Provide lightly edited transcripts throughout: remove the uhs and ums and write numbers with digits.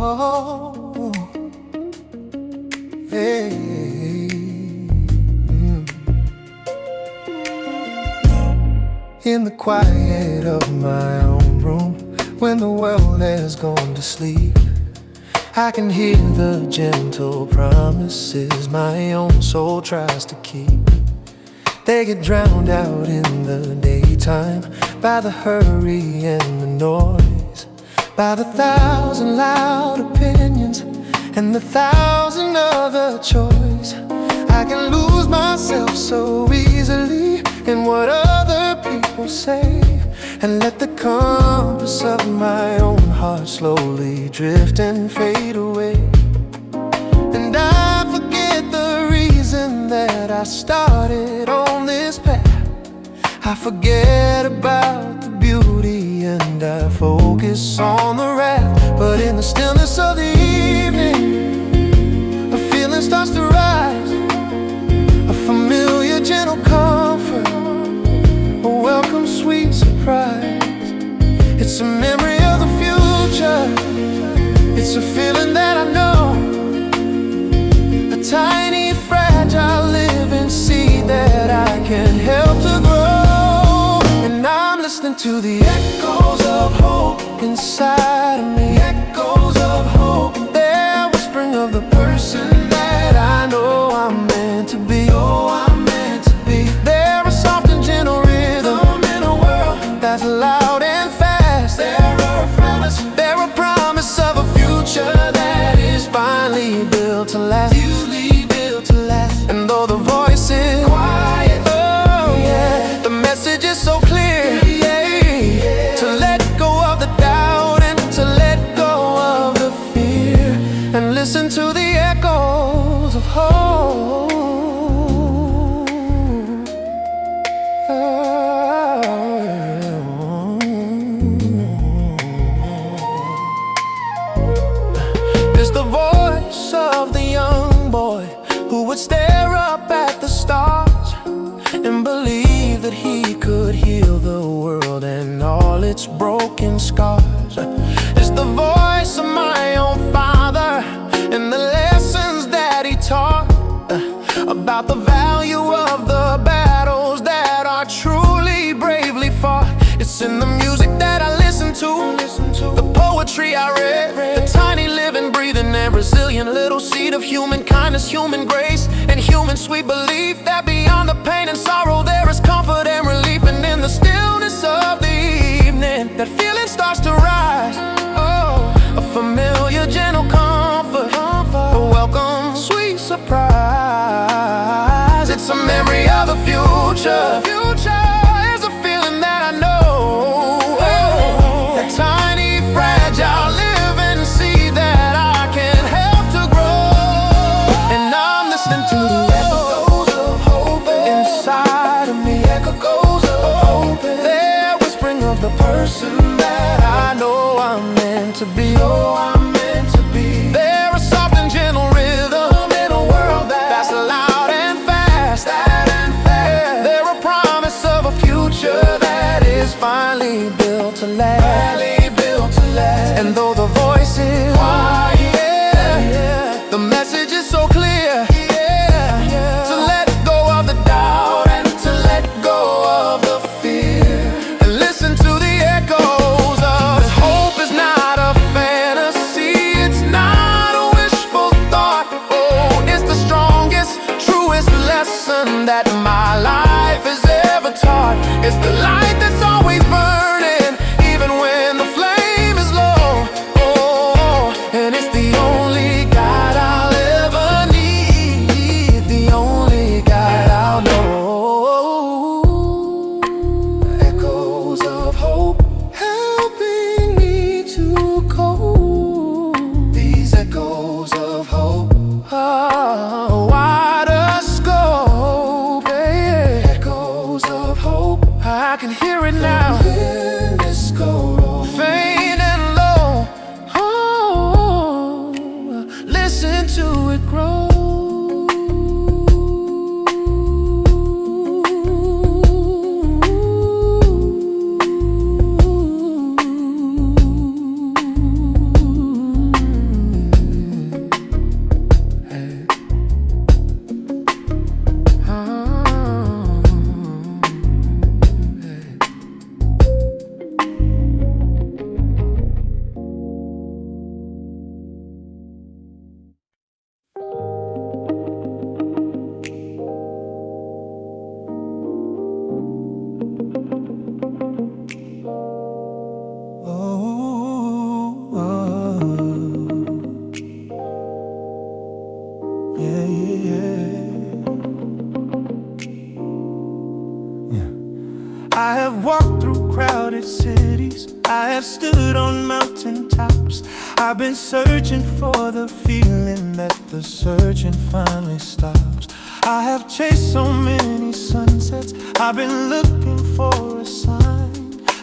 oh, hey. In the quiet of my own room, when the world has gone to sleep, I can hear the gentle promises my own soul tries to keep. They get drowned out in the daytime by the hurry and the noise, by the thousand loud opinions and the thousand other choices. I can lose myself so easily in what other people say, and let the compass of my own heart slowly drift and fade away. And I forget the reason that I started on this path. I forget about the beauty and I focus on the wrath. But in the stillness of the evening, a feeling starts to rise, a familiar gentle comfort, a welcome sweet surprise. It's a memory of the future, it's a feeling that I know, a tiny fragile living seed that I can help to grow. And I'm listening to the echoes of hope inside of me, echoes of hope. They're whispering of the person that I know I'm meant to be. Oh, I'm meant to be. They're a soft and gentle rhythm in a world that's loud and fast. They're a promise of a future that is finally built to last. And though the voice is quiet, oh yeah, the message is so clear, yeah, to let go of the doubt and to let go of the fear, and listen to the echoes of hope. It's the voice of the young boy who would stare up at the stars and believe that he could heal the world and all its broken scars. It's the voice of my own father and the lessons that he taught about the value of the battles that are truly bravely fought. It's in the music that I listen to, the poetry I read, the tiny living, breathing and resilient little seed of human kindness, human grace, and human sweet belief that beyond the pain and sorrow there is comfort and relief. And in the stillness of the evening, that feeling starts to rise, oh, a familiar gentle comfort, a welcome sweet surprise. It's a memory of the future, is a feeling that I know, that tiny fragile living seed that I can help to grow. And I'm listening to the echoes of hope inside of me, echoes of hope. They're whispering of the person that I know I'm meant to be. Oh, I'm meant to be. They're a soft and gentle rhythm in a world that's loud and fast. They're a promise of a future that is finally built to last. And though the voice is quiet, the message is so clear, to let go of the doubt and to let go of the fear, and listen to the echoes of hope is not a fantasy. I've been searching for the feeling that the searching finally stops. I have chased so many sunsets, I've been looking for a sign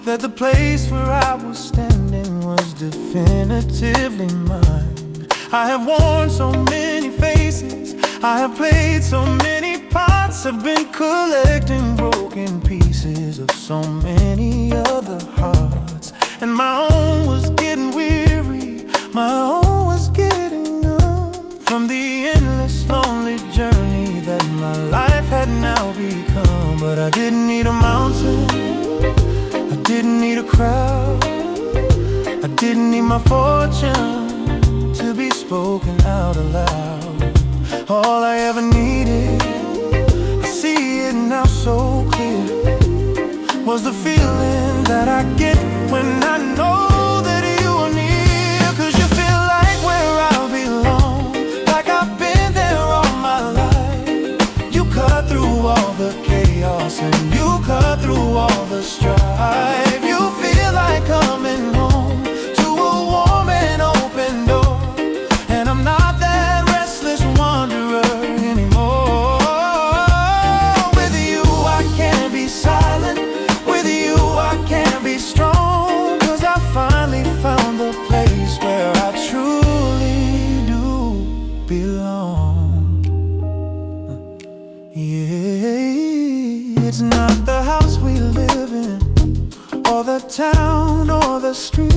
that the place where I was standing was definitively mine. I have worn so many faces, I have played so many parts, I've been collecting broken pieces of so many other hearts. And my own was getting weary, my own was getting numb from the endless lonely journey that my life had now become. But I didn't need a mountain, I didn't need a crowd, I didn't need my fortune to be spoken out aloud. All I ever needed, I see it now so clear, was the feeling that I get when I know that you are near. Cause you feel like where I belong, like I've been there all my life. You cut through all the chaos and you cut through all the strife. You feel like coming home to a warm and open door, and I'm not that restless wanderer anymore. With you I can't be silent, with you I can't be strong, cause I finally found the place where I truly do belong. Yeah, it's not the house we live in, or the town, or the street.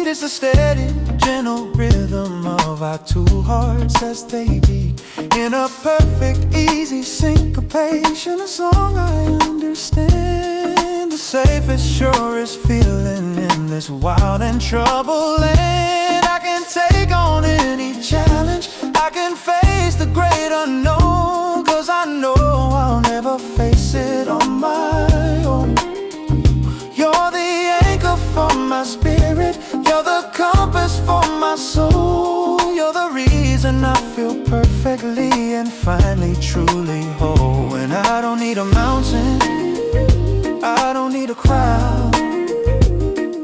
It's the steady, gentle rhythm of our two hearts as they beat in a perfect, easy syncopation. A song I understand, the safest, surest feeling in this wild and troubled land. I can take on any challenge, I can face the great unknown, cause I know I'll never face it on my own. You're the anchor for my spirit, you're the compass for my soul. You're the reason I feel perfectly and finally truly whole. And I don't need a mountain, I don't need a crowd,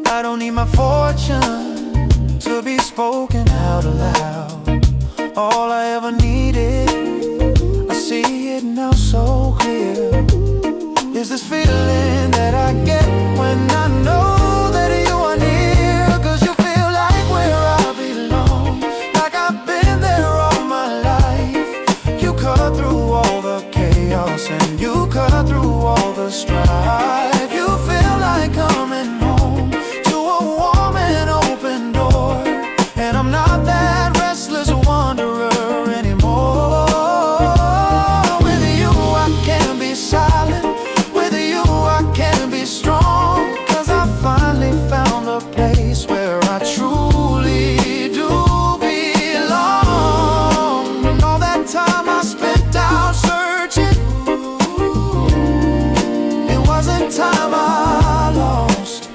I don't need my fortune to be spoken out aloud. All I ever needed, I see it now so clear, is this feeling that I get when I know that you are near. Cause you feel like where I belong, like I've been there all my life. You cut through all the chaos and you cut through all the strife. You feel like coming home to a warm and open door, and I'm not that restless wanderer anymore. With you I can be silent, I can be strong, cause I finally found a place where I truly do belong. And all that time I spent out searching, it wasn't time I lost,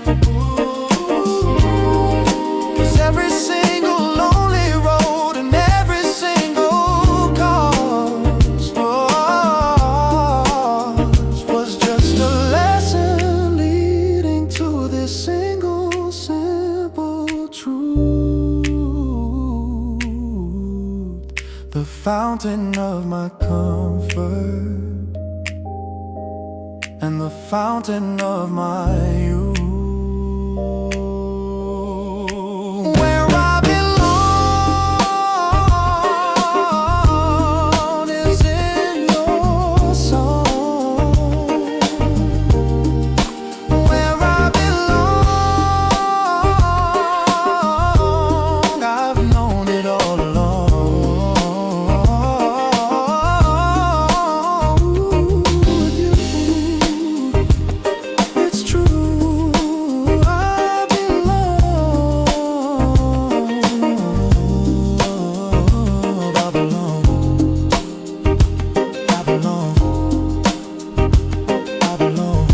cause every single lonely road and every single cause was just a lesson leading to this single simple truth. The fountain of my comfort and the fountain of my youth. Where I belong is in your song. Where I belong, I've known it all along. With you, it's true, I belong. I belong, I belong, I belong.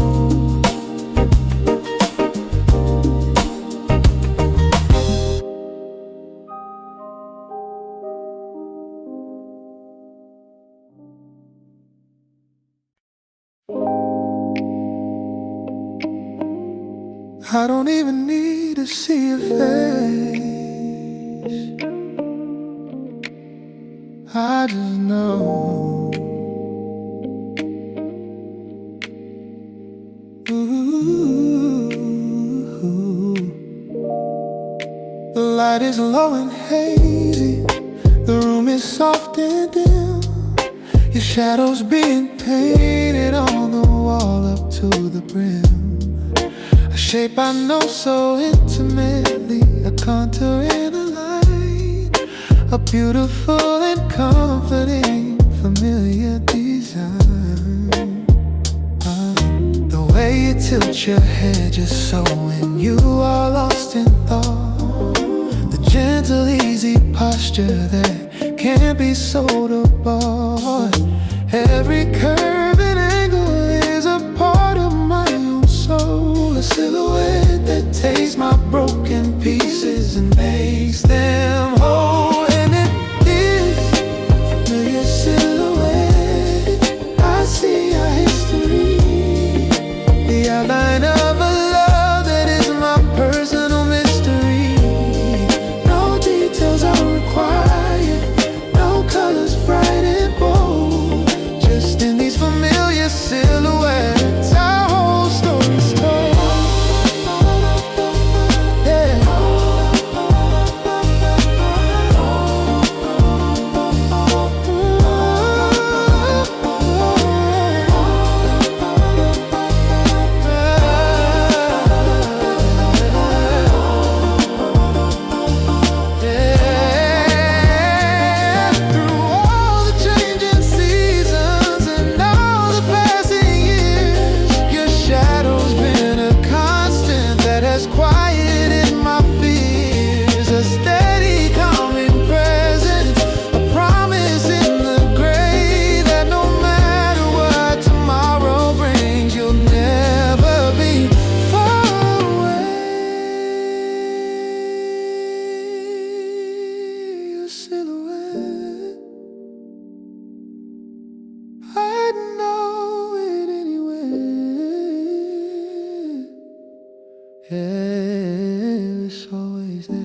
I don't even need to see your face I just know. Ooh, the light is low and hazy, the room is soft and dim. Your shadow's being painted on the wall up to the brim. A shape I know so intimately, a contour in a line, a beautiful and comforting familiar design. The way you tilt your head just so when you are lost in thought, the gentle easy posture that can't be sold or bought. Every curve and angle is a part of my own soul, a silhouette that takes my broken pieces and makes them whole. And it is familiar silhouette, I see our history, the outline of a love that is my personal mystery. No details are required, no colors bright and bold, just in these familiar silhouettes our whole story's told. Yeah, it's always there,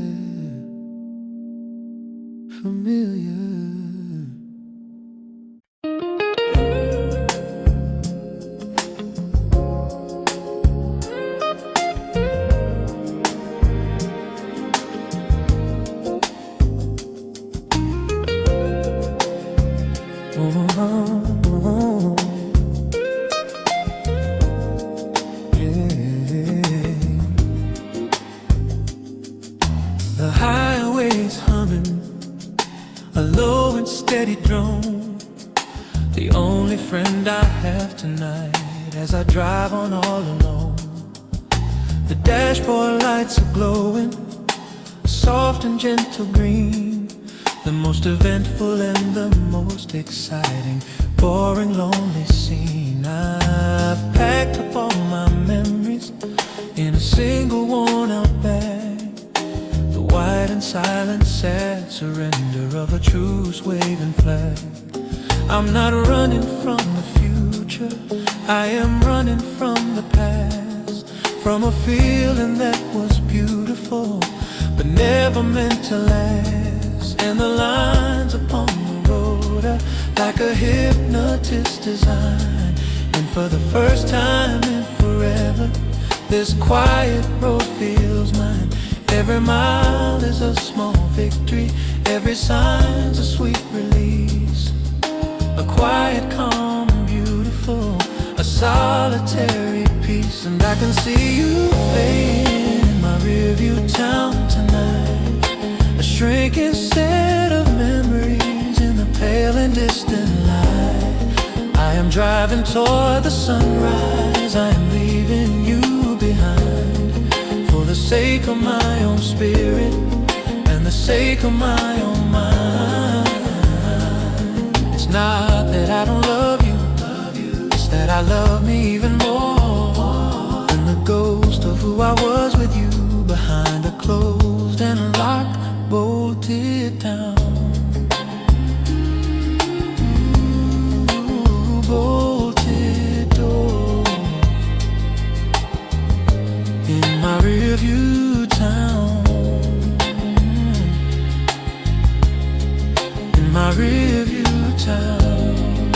familiar. The highway's humming, a low and steady drone, the only friend I have tonight as I drive on all alone. The dashboard lights are glowing, a soft and gentle green, the most eventful and the most exciting, boring, lonely scene. I've packed up all my memories in a single worn-out bag, white and silent, sad surrender of a truce waving flag. I'm not running from the future, I am running from the past, from a feeling that was beautiful but never meant to last. And the lines upon the road are like a hypnotist design, and for the first time in forever this quiet road feels mine. Every mile is a small victory, every sign's a sweet release, a quiet, calm, and beautiful, a solitary peace. And I can see you fading in my rearview town tonight, a shrinking set of memories in the pale and distant light. I am driving toward the sunrise, I am leaving you behind, for the sake of my own spirit and the sake of my own mind. It's not that I don't love you, it's that I love me even more than the ghost of who I was with you behind a closed and locked, bolted town. Ooh, bolted door in my rearview town, in my rearview time.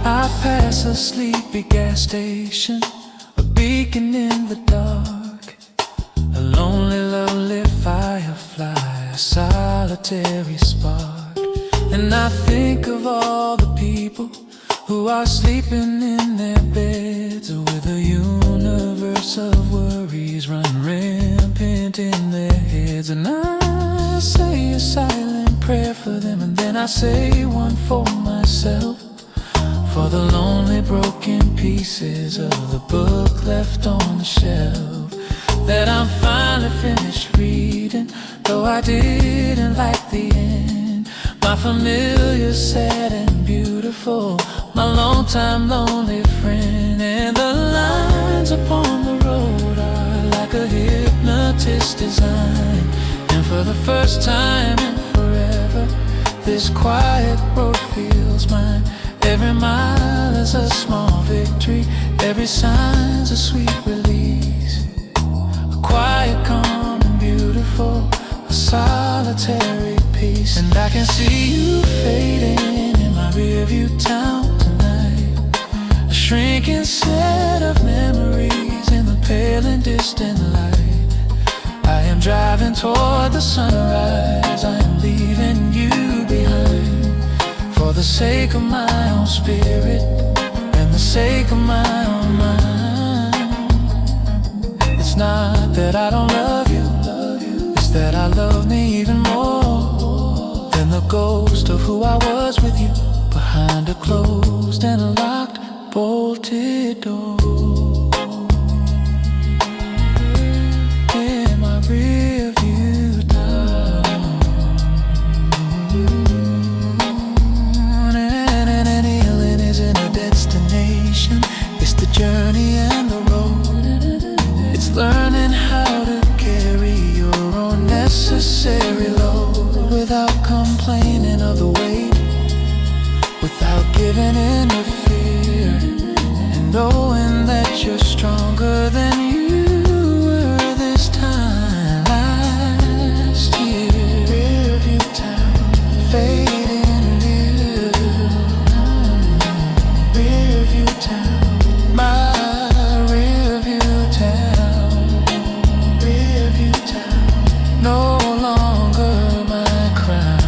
I pass a sleepy gas station, a beacon in the dark, a lonely, lovely firefly, a solitary spark. And I think of all the people who are sleeping in their beds, with a universe of worries run rampant in their heads. And I say a silent prayer for them, and then I say one for myself, for the lonely broken pieces of the book left on the shelf that I'm finally finished reading, though I didn't like the end. My familiar, sad and beautiful, my long-time lonely friend. And the lines upon the road are like a hypnotist design. And for the first time in forever, this quiet road feels mine. Every mile is a small victory, every sign's a sweet release. A quiet, calm and beautiful, a solitary peace. And I can see you fading in my rearview town tonight, a shrinking set of memories in the pale and distant light. I am driving toward the sunrise, I am leaving you behind, for the sake of my own spirit and the sake of my own mind. It's not that I don't love you, it's that I love me even more than the ghost of who I was with you, behind a closed and a locked, bolted door. In my rear view down, it's the journey and the road. It's learning how to carry your own necessary load without complaining of the weight, without giving in to fear, and knowing that you're stronger than you were this time last year. Rearview town, fading real. Rearview town, my rearview town. Rearview town, no longer my crown.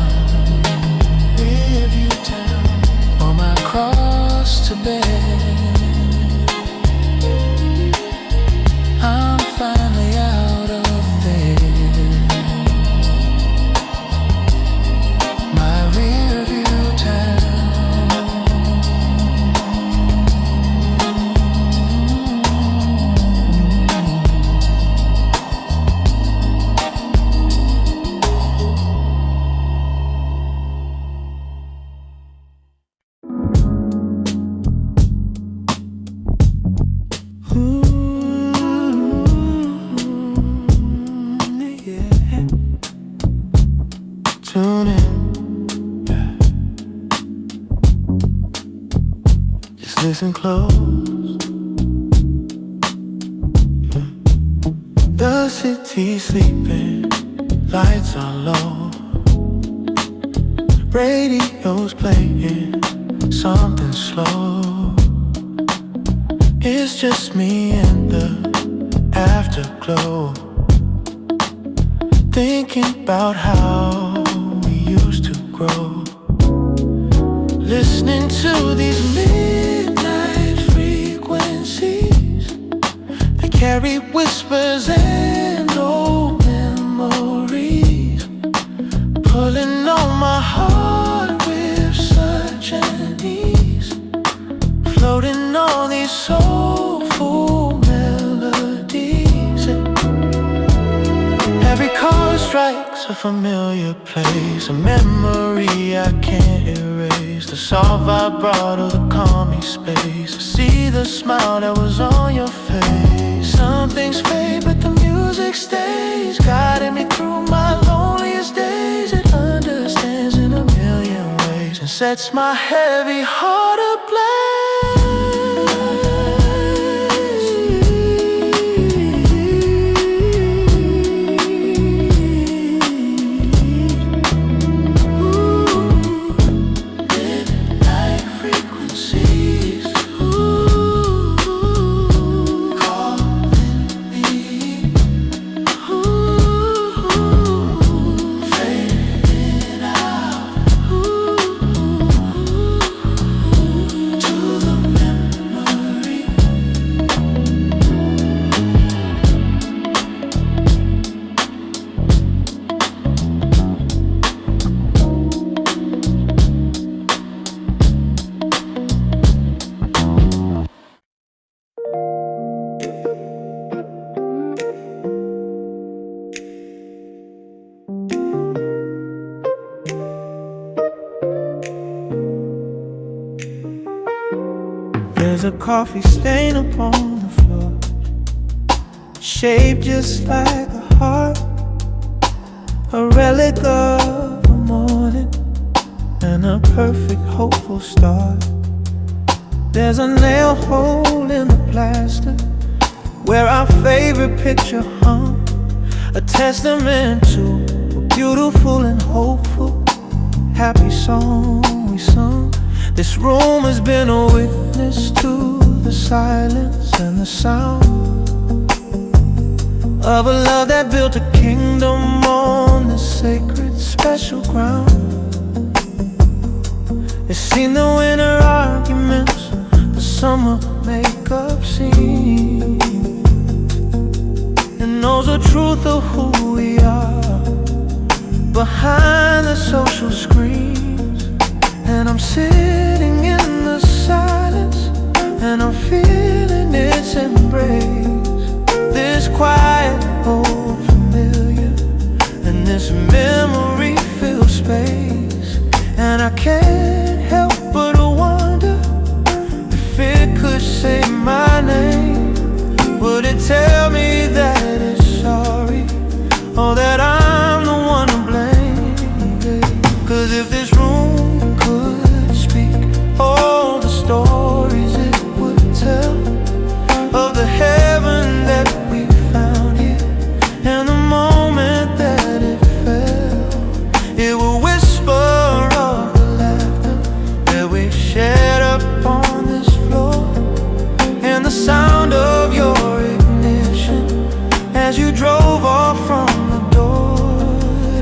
Rearview town, or my cross to bear. I'm finally out of there. My rearview town. Tune in, yeah. Just listen close. Yeah. The city's sleeping, lights are low, radio's playing something slow. It's just me and the afterglow, thinking about how we used to grow, listening to these midnight frequencies that carry whispers and old memories, pulling on my heart with such an ease, floating on these soulful melodies. Every chord strikes a familiar place, a memory I can't erase, the soft vibrato that calm me space. I see the smile that was on your face. Some things fade but the music stays, guiding me through my loneliest days. It understands in a million ways and sets my heavy heart ablaze. There's a coffee stain upon the floor, shaped just like a heart, a relic of a morning and a perfect hopeful start. There's a nail hole in the plaster where our favorite picture hung, a testament to a beautiful and hopeful, happy song we sung. This room has been a witness to the silence and the sound of a love that built a kingdom on this sacred, special ground. It's seen the winter arguments, the summer makeup scene. It knows the truth of who we are behind the social screens. And I'm sitting in the silence, and I'm feeling its embrace. This quiet, old familiar, and this memory fills space. And I can't help but wonder if it could say my name. Would it tell me that it's sorry, or that I'm the one to blame? 'Cause if this room could speak all the stories it would tell of the heaven that we found here, and the moment that it fell, it will whisper of the laughter that we shared up on this floor, and the sound of your ignition as you drove off from the door.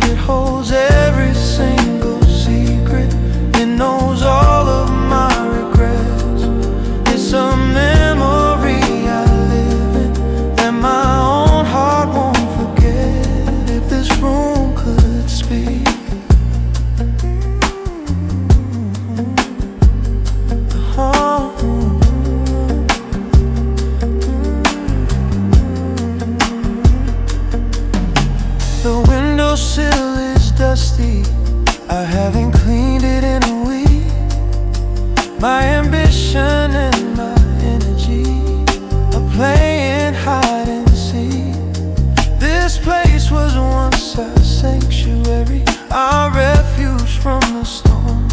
It holds every single secret, it knows all of my regrets. It's a memory I live in that my own heart won't forget. If this room could speak, oh. The windowsill is dusty, I haven't cleaned it in a week. My ambition and my energy are playing hide and seek. This place was once our sanctuary, our refuge from the storm,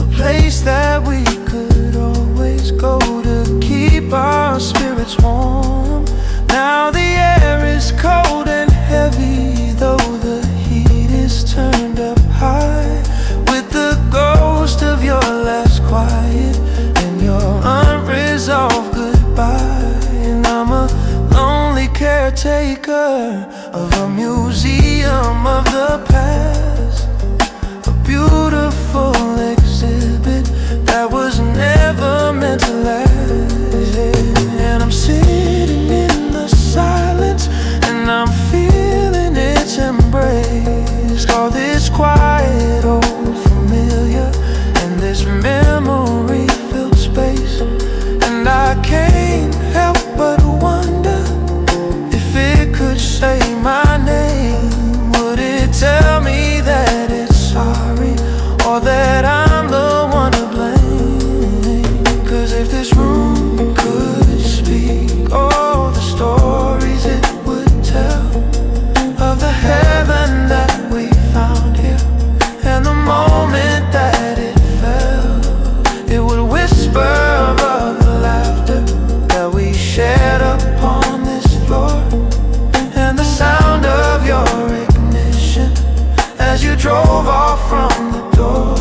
a place that we could always go to keep our spirits warm. Now the air is cold and heavy, though the heat is turned up high, with the ghost of your last quiet and your unresolved goodbye. And I'm a lonely caretaker of a museum of the past, a beautiful exhibit that was never meant to last. And I'm sitting in the silence, and I'm feeling its embrace. All this quiet, old familiar, and this memory filled space. And I can't help but wonder if it could say my name. Would it tell me that it's sorry, or that I'm the one to blame? 'Cause if this room could speak all the stories it would tell of the heaven that we found here, and the moment that it fell, it would whisper of the laughter that we shared upon this floor, and the sound of your ignition as you drove off from the door.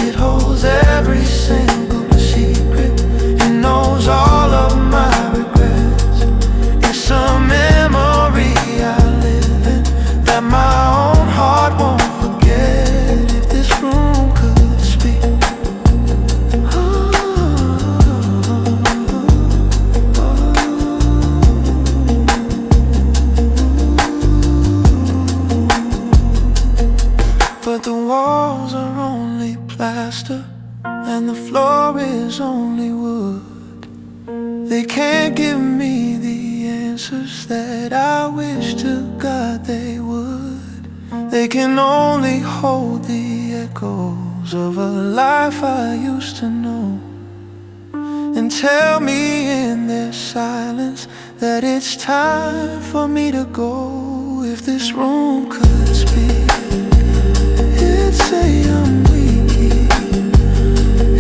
It holds every single secret, it knows all of my regrets. It's a memory I live in that my own heart won't forget. If this room could speak, but the walls are only plaster and the floor is only wood. They can't give me the answers that I wish to God they would. They can only hold the echoes of a life I used to know. and tell me in their silence that it's time for me to go. If this room could speak, it'd say I'm weak.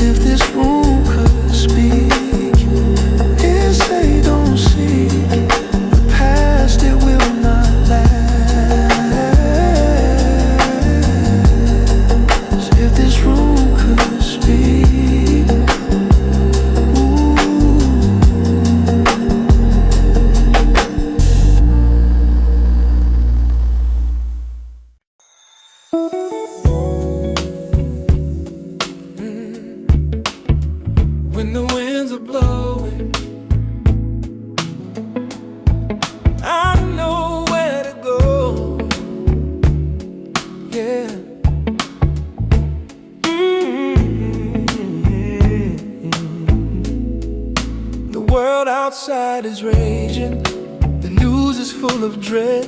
If this room could speak, it'd say don't seek the past, it will not last. If this room could speak, when the winds are blowing, I know where to go. Yeah. The world outside is raging, the news is full of dread,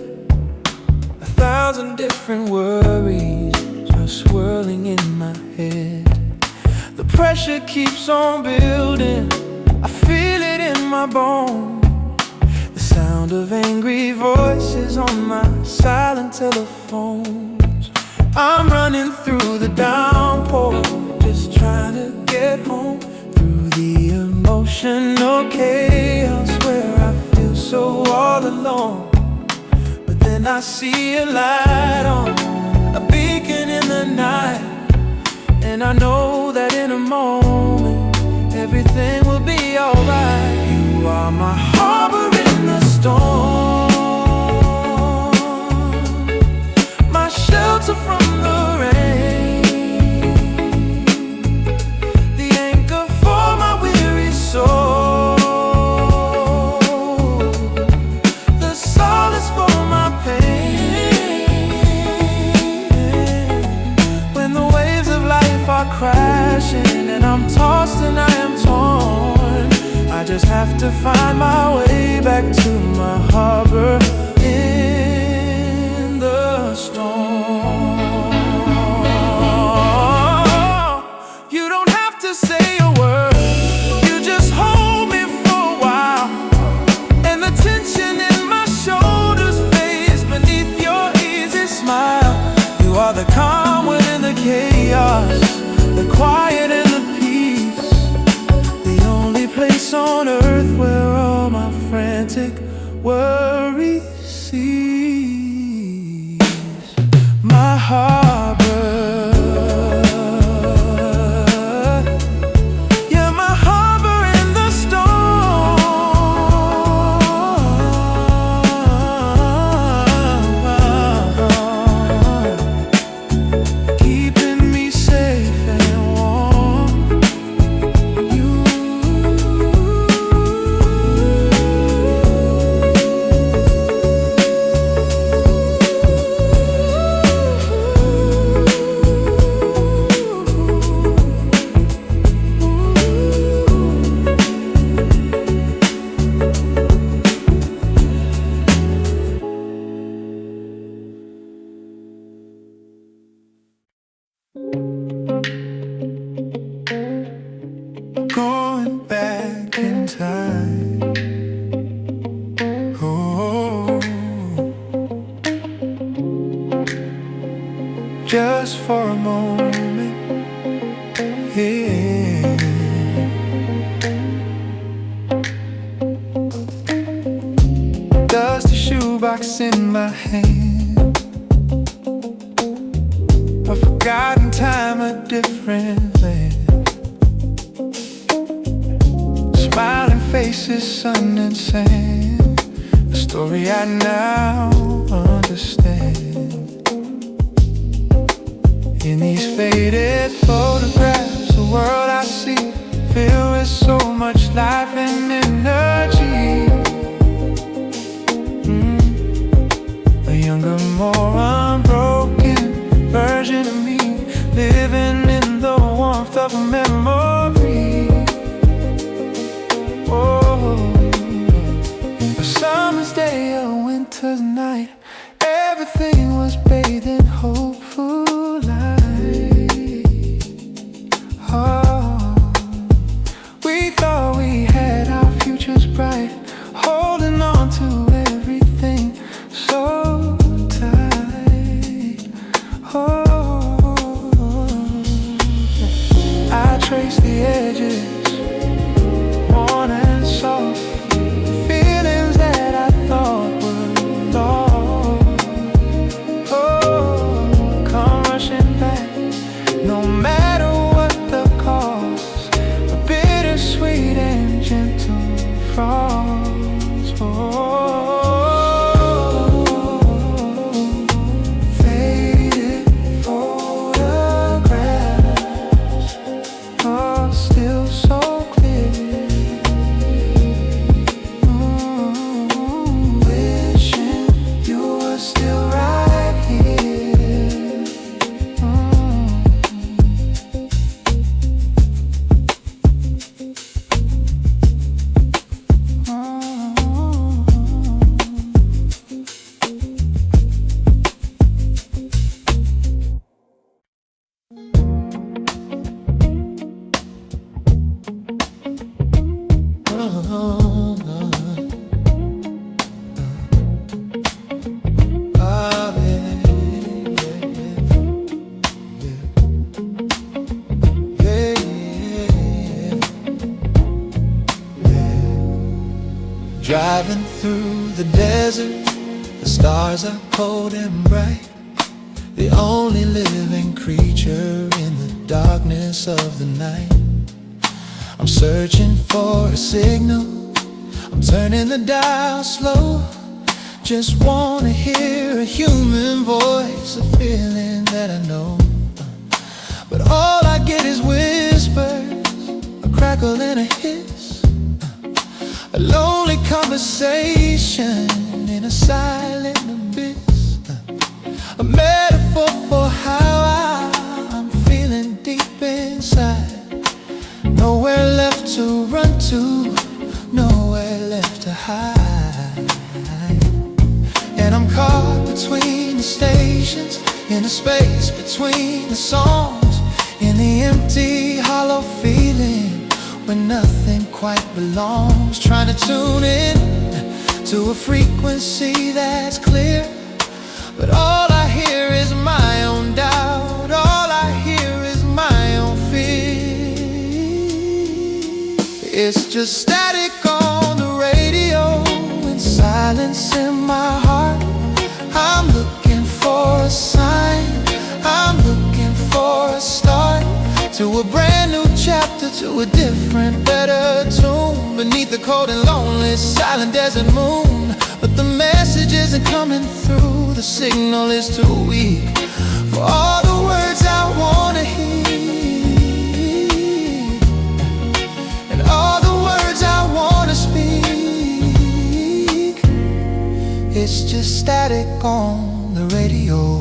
1,000 different worries just swirling in my head. The pressure keeps on building, I feel it in my bones. The sound of angry voices on my silent telephones. I'm running through the downpour, just trying to get home. Through the emotional chaos where I feel so all alone. But then I see a light on, a beacon in the night. And I know that in a moment everything will be alright. You are my harbor in the storm, my shelter from the rain, the anchor for my weary soul, the solace for my pain. When the waves of life are crashing and I'm tossed and I am torn, I just have to find my way back to my harbor in the storm. You don't have to say a word, you just hold me for a while, and the tension in my shoulders fades beneath your easy smile. You are the calm within the chaos, the quiet and the peace, the only place on earth where all my frantic worries cease. My harbor, yeah, my harbor in the storm, keeping me safe and warm. going back in time. Oh, just for a moment, yeah. Dusty shoebox in my hand, a forgotten time, a different land. Smiling faces, sun and sand, a story I now understand. In these faded photographs, the world I see filled with so much life and energy. A younger, more unbroken version of me, living in the warmth of a memory. Oh, a summer's day, a winter's night, everything was bathed in hopeful light. Oh, we thought we the desert, the stars are cold and bright. The only living creature in the darkness of the night. I'm searching for a signal, I'm turning the dial slow. Just wanna hear a human voice, a feeling that I know. But all I get is whispers, a crackle and a hiss, a lonely conversation in a silent abyss, a metaphor for how I'm feeling deep inside. Nowhere left to run to, nowhere left to hide. And I'm caught between the stations, in the space between the songs, in the empty, hollow feeling where nothing quite belongs. Trying to tune in to a frequency that's clear, but all I hear is my own doubt. All I hear is my own fear. It's just static on the radio and silence in my heart. I'm looking for a sign, I'm looking for a start to a brand new chapter, to a different, better tune. Beneath the cold and lonely, silent desert moon. But the message isn't coming through, the signal is too weak for all the words I wanna hear, and all the words I wanna speak. It's just static on the radio.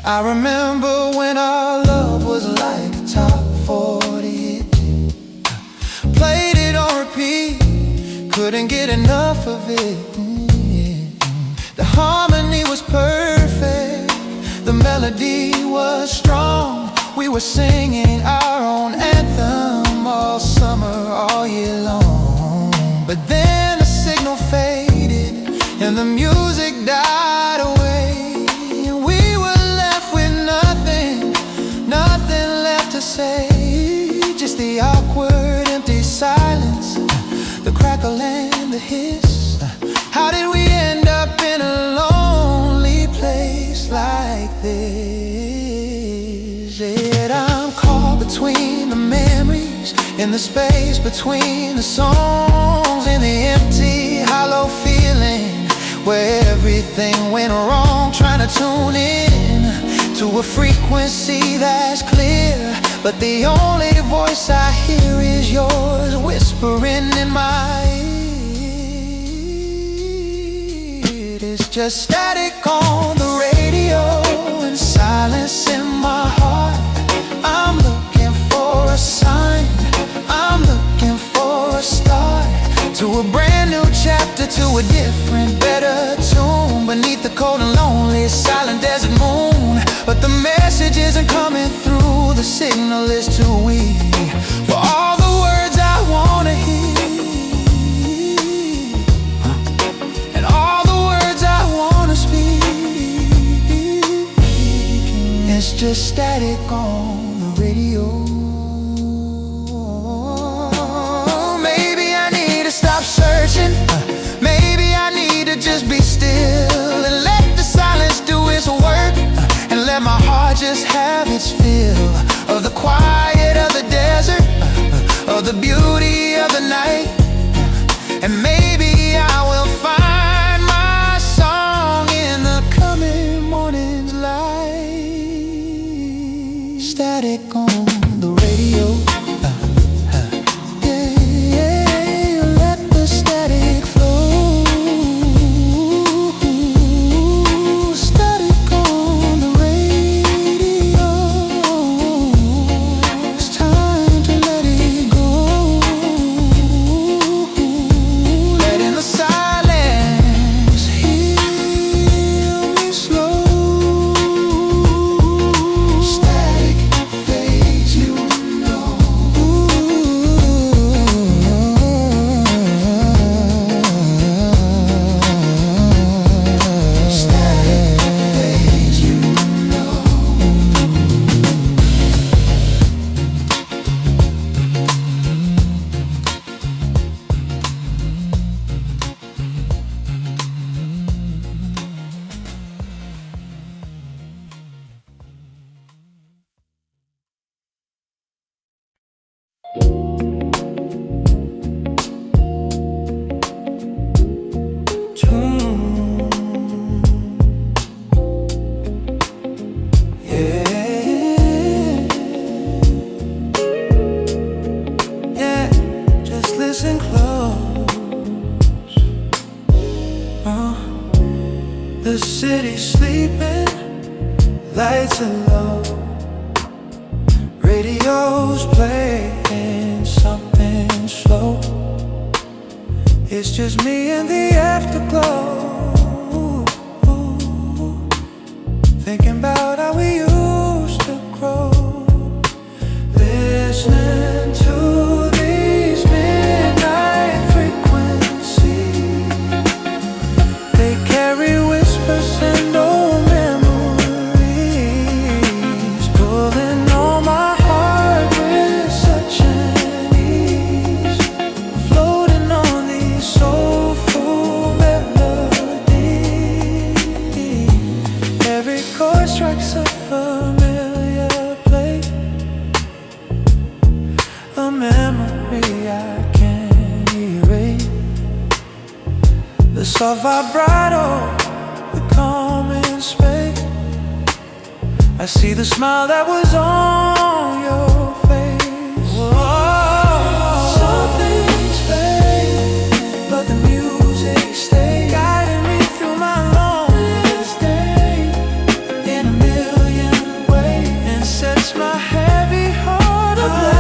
I remember when our love was like a top 40 hit. Played it on repeat, couldn't get enough of it. The harmony was perfect, the melody was strong. We were singing our own anthem all summer, all year long. But then the signal faded and the music died away. Nothing left to say, just the awkward, empty silence, the crackle and the hiss. How did we end up in a lonely place like this? Yet I'm caught between the memories, in the space between the songs, in the empty, hollow feeling where everything went wrong. Trying to tune in to a frequency that's clear, but the only voice I hear is yours, whispering in my ear. It's just static on the radio and silence in my heart. I'm looking for a sign, I'm looking for a start to a brand new chapter, to a different, better tune. Beneath the cold and lonely, silent desert moon. But the message isn't coming through, the signal is too weak for all the words I wanna hear, and all the words I wanna speak. It's just static on the radio. Maybe I need to stop searching, maybe I need to just be still and let the silence do its work, and let my heart just have its fill of the quiet of the desert, of the beauty of the night. And maybe I will find my song in the coming morning's light. Static on the radio. Let the static flow. The city's sleeping, lights are low, radio's playing something slow. It's just me and the afterglow, thinking about how we used to grow, listening to these midnight frequencies. They carry whispers and old memories, pulling on my heart with such an ease, floating on these soulful melodies. Every chord strikes a familiar place, a memory I can't erase. The soft vibrato, the calming space. I see the smile that was on your face. Whoa. Something's fading, but the music stays, guiding me through my loneliest day in a million ways, and sets my heavy heart ablaze.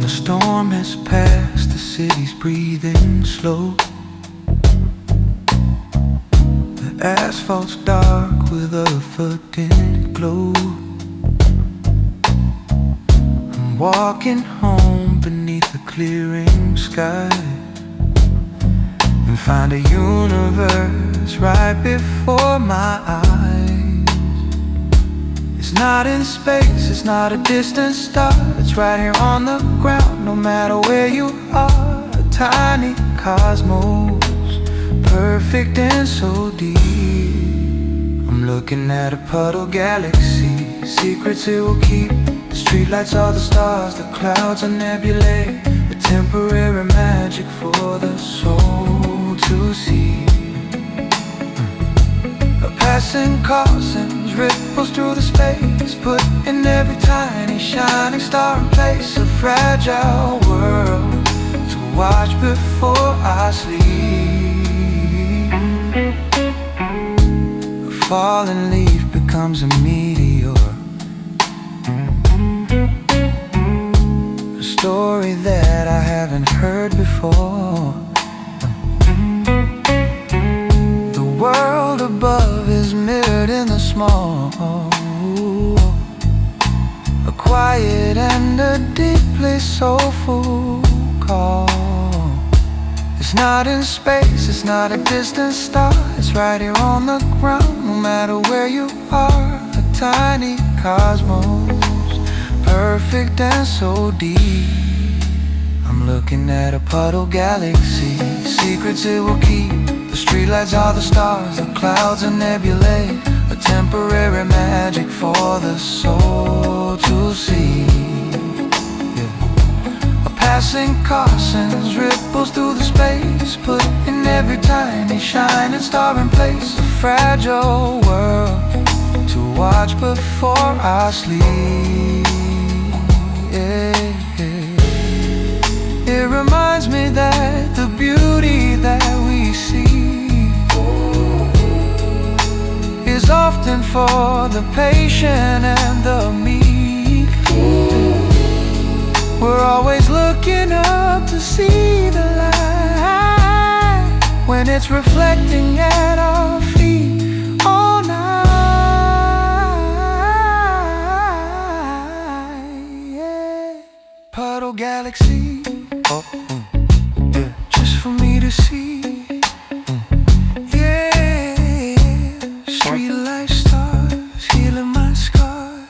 The storm has passed, the city's breathing slow. The asphalt's dark with a tinted glow. I'm walking home beneath a clearing sky, and find a universe right before my eyes. It's not in space, it's not a distant star, it's right here on the ground, no matter where you are. A tiny cosmos, perfect and so deep. I'm looking at a puddle galaxy, secrets it will keep. The streetlights are the stars, the clouds are nebulae, a temporary magic for the soul to see. A passing car sends ripples through the space, put in every tiny shining star in place. A fragile world to watch before I sleep. A fallen leaf becomes a meteor, a story that I haven't heard before. The world above is mirrored in the small, a quiet and a deeply soulful call. It's not in space, it's not a distant star, it's right here on the ground, no matter where you are. A tiny cosmos, perfect and so deep. I'm looking at a puddle galaxy, secrets it will keep. The streetlights are the stars, the clouds are nebulae, a temporary magic for the soul to see. A passing car sends ripples through the space, put in every tiny shining star in place. A fragile world to watch before I sleep. It reminds me that the beauty that we see is often for the patient and the meek. We're always looking up to see the light when it's reflecting at our feet all night. Yeah. Puddle galaxy, yeah, just for me to see. Yeah, street light stars healing my scars.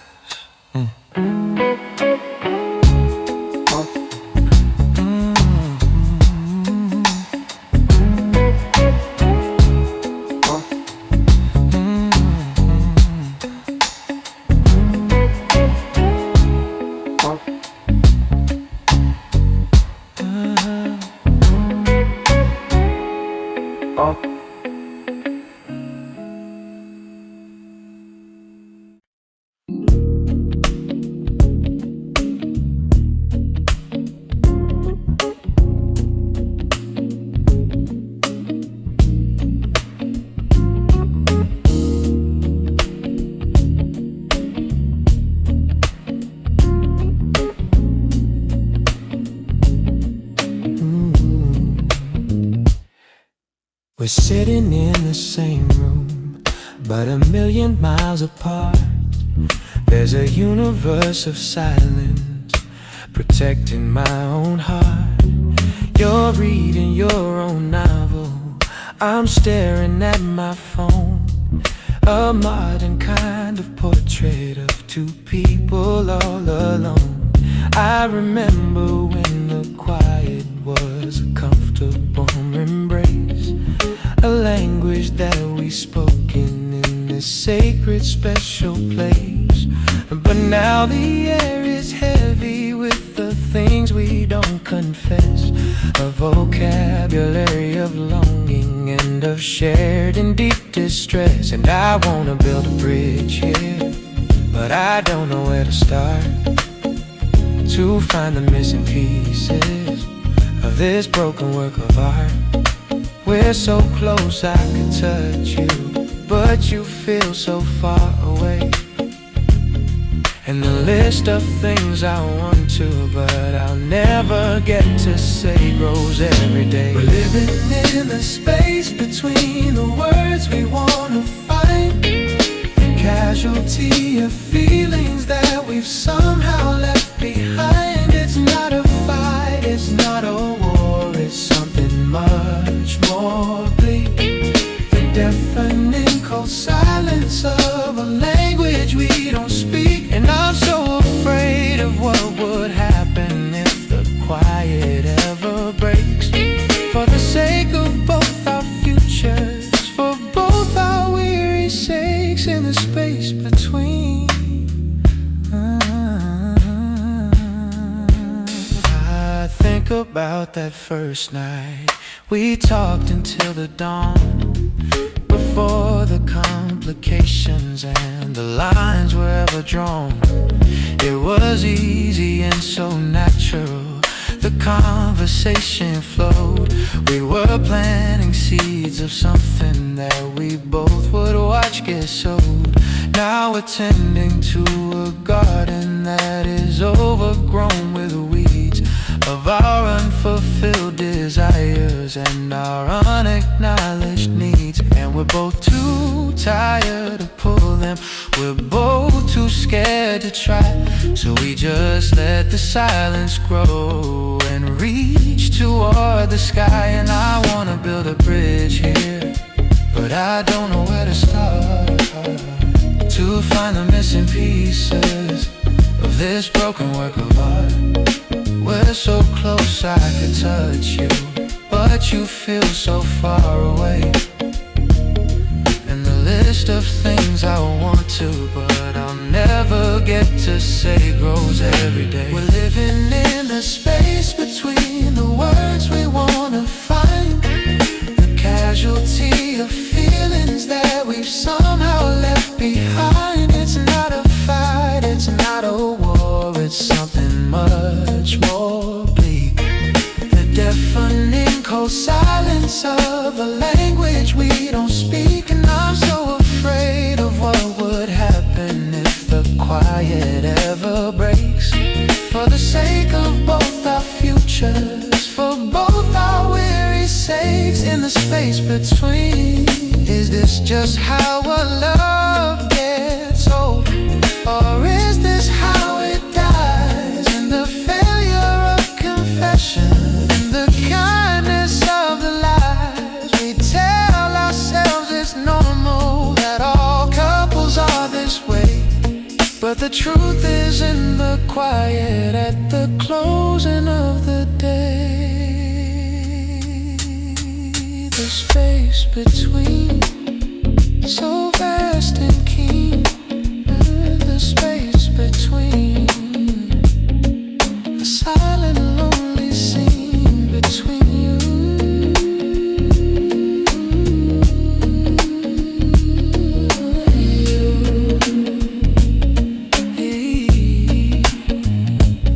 We're sitting in the same room, but a million miles apart. There's a universe of silence protecting my own heart. You're reading your own novel, I'm staring at my phone. A modern kind of portrait of two people all alone. I remember when the quiet was a comfortable embrace, a language that we spoken in this sacred special place. But now the air is heavy with the things we don't confess, a vocabulary of longing and of shared and deep distress. And I wanna build a bridge here, but I don't know where to start to find the missing pieces of this broken work of art. We're so close I could touch you, but you feel so far away. And the list of things I want to, but I'll never get to say grows every day. We're living in the space between the words we wanna find, the casualty of feelings that we've somehow left behind. It's not a fight, it's not a war, it's something much more bleak. The deafening cold silence of a language we don't speak. And I'm so afraid of what would happen if the quiet ever breaks. For the sake of both our futures, for both our weary sakes, in the space between. I think about that first night we talked until the dawn, before the complications and the lines were ever drawn. It was easy and so natural, the conversation flowed. We were planting seeds of something that we both would watch get sowed. Now we're tending to a garden that is overgrown with weeds of our unfulfilled desires and our unacknowledged needs. And we're both too tired to pull them, we're both too scared to try. So we just let the silence grow and reach toward the sky. And I wanna build a bridge here, but I don't know where to start to find the missing pieces of this broken work of art. We're so close I could touch you, but you feel so far away. And the list of things I want to, but I'll never get to say grows every day. We're living in the space between the words we wanna find, the casualty of feelings that we've somehow left behind. how a love gets old? Or is this how it dies? In the failure of confession, in the kindness of the lies we tell ourselves it's normal that all couples are this way. But the truth is in the quiet at the closing of the day. The space between, so vast and keen. The space between, a silent lonely scene between you.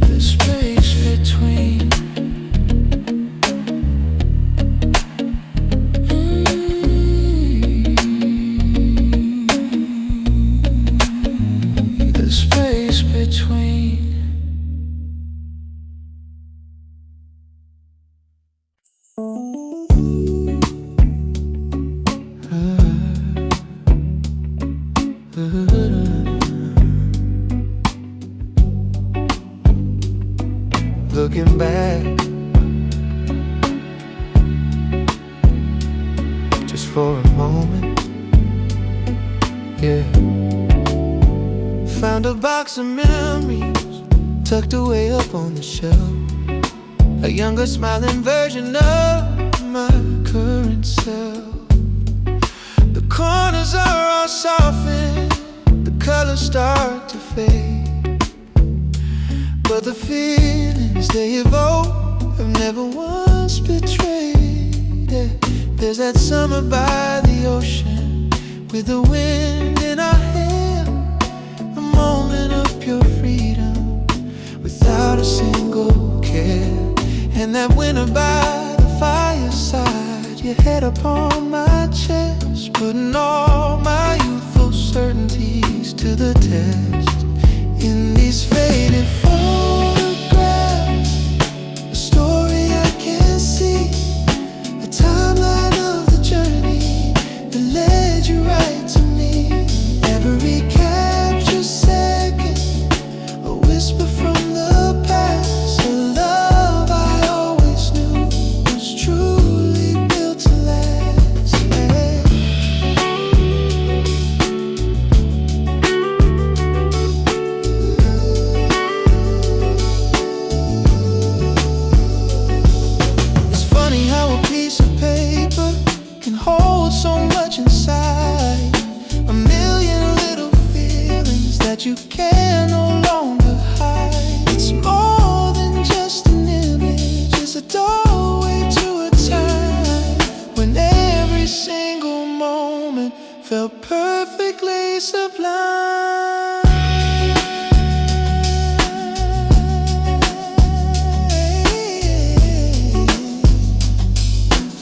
The space between. The space between. Looking back, just for a moment, yeah. Found a box of memories tucked away up on the shelf, a younger smiling version of my current self. The corners are all softened, the colors start to fade, but the feelings they evoke have never once betrayed. Yeah. There's that summer by the ocean with the wind in our hair, a moment of pure freedom without a single care. And that winter by the fireside, your head upon my chest, putting all my youthful certainties to the test. In these faded photographs, a story I can see, a timeline of the journey that led you right to me. Every captured second, a whisper from the past, a love I always knew was truly built to last. Yeah. It's funny how a piece of paper can hold so much inside, a million little feelings that you can no longer hide. It's more than just an image, it's a doorway to a time when every single moment felt perfectly sublime.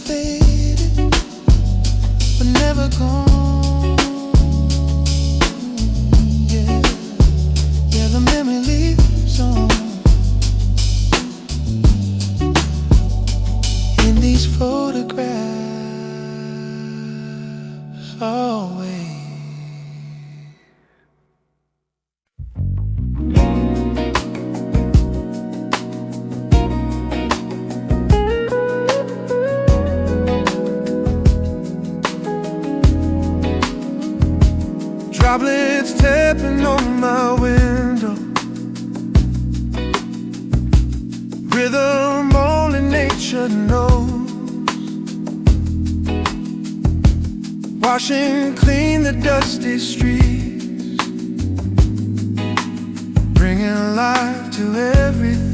Faded, but never gone. Yeah, yeah, the memory lives on in these photographs always. Droplets tapping on my window, rhythm only nature knows, washing clean the dusty streets, bringing life to everything.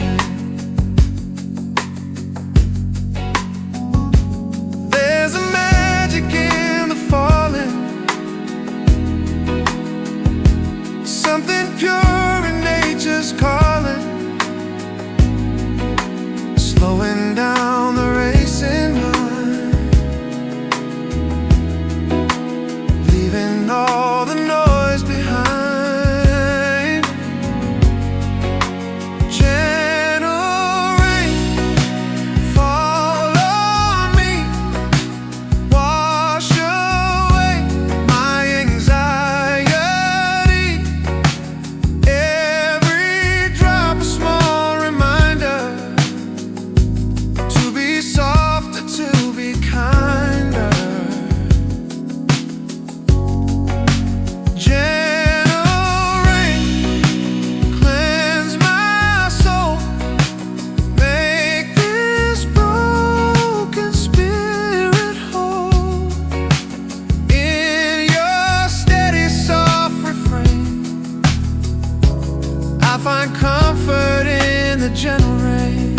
There's a magic in the falling, something pure in nature's calling, slowing down the racing mind, leaving all the noise behind. gentle rain.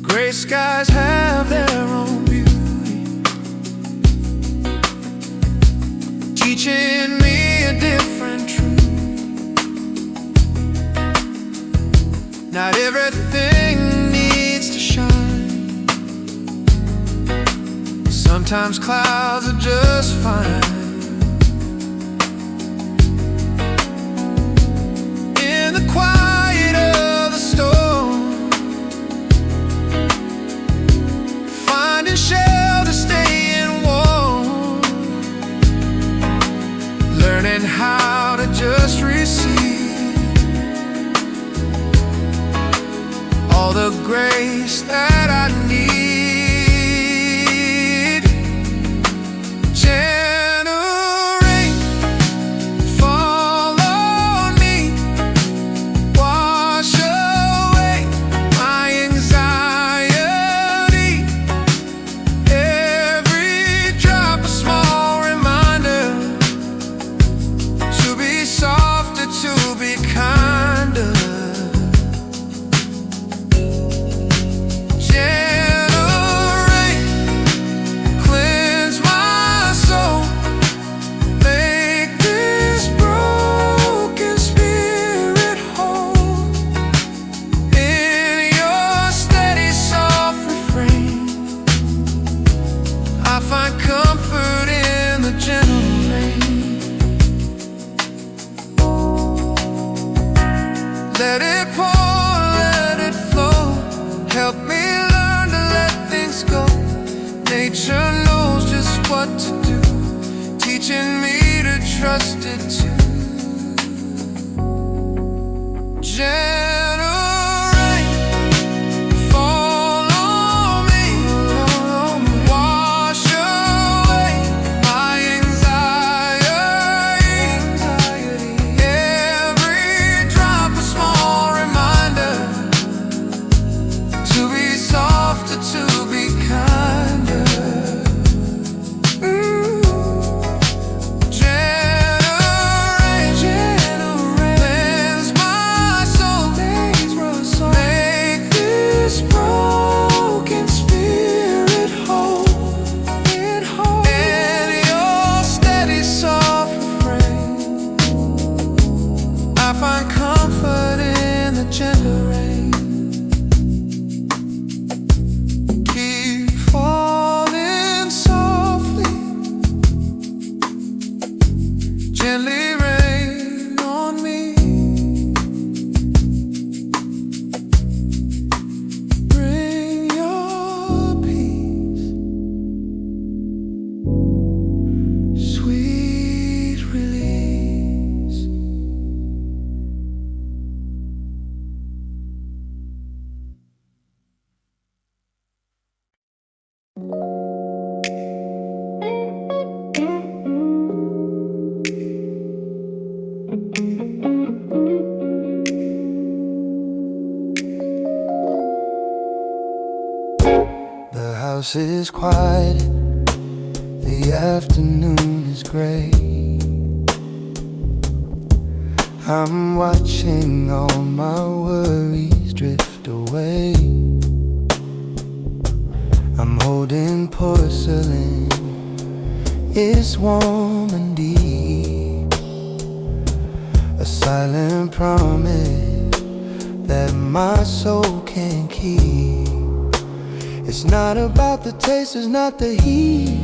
Gray skies have their own beauty, teaching me a different truth. Not everything needs to shine. Sometimes clouds are just fine. In the quiet of the storm, finding shelter, staying warm, learning how to just receive all the grace that I need. Gentle rain, fall on me, wash away my anxiety. Every drop a small reminder to be softer, to be kinder. Let it pour, let it flow. Help me learn to let things go. Nature knows just what to do, teaching me to trust it too. Gentle rain, fall on me, wash away my anxiety. Every drop a small reminder to be softer, to be kinder. Gentle rain, cleanse my soul, make this broken spirit whole. In your steady, soft refrain, I find comfort in the gentle rain. Keep falling softly, gently rain on me. Bring your peace, sweet release. The house is quiet, the afternoon is gray. I'm watching all my worries drift away. I'm holding porcelain, it's warm and deep, a silent promise that my soul can keep. It's not about the taste, it's not the heat.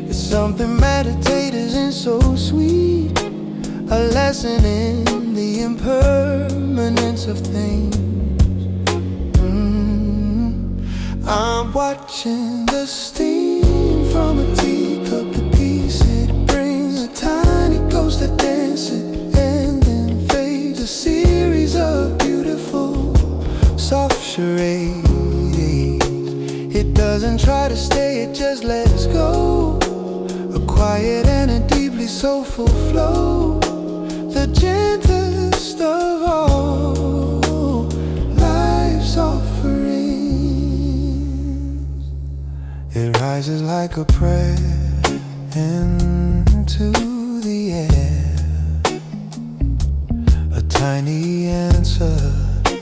It's something meditative and so sweet, a lesson in the impermanence of things. I'm watching the steam from a teacup, the peace it brings, a tiny ghost that dances and then fades, a series of beautiful soft charades. It doesn't try to stay, it just lets go. A quiet and a deeply soulful flow, the gentlest of all life's offerings. It rises like a prayer into the air. tiny answer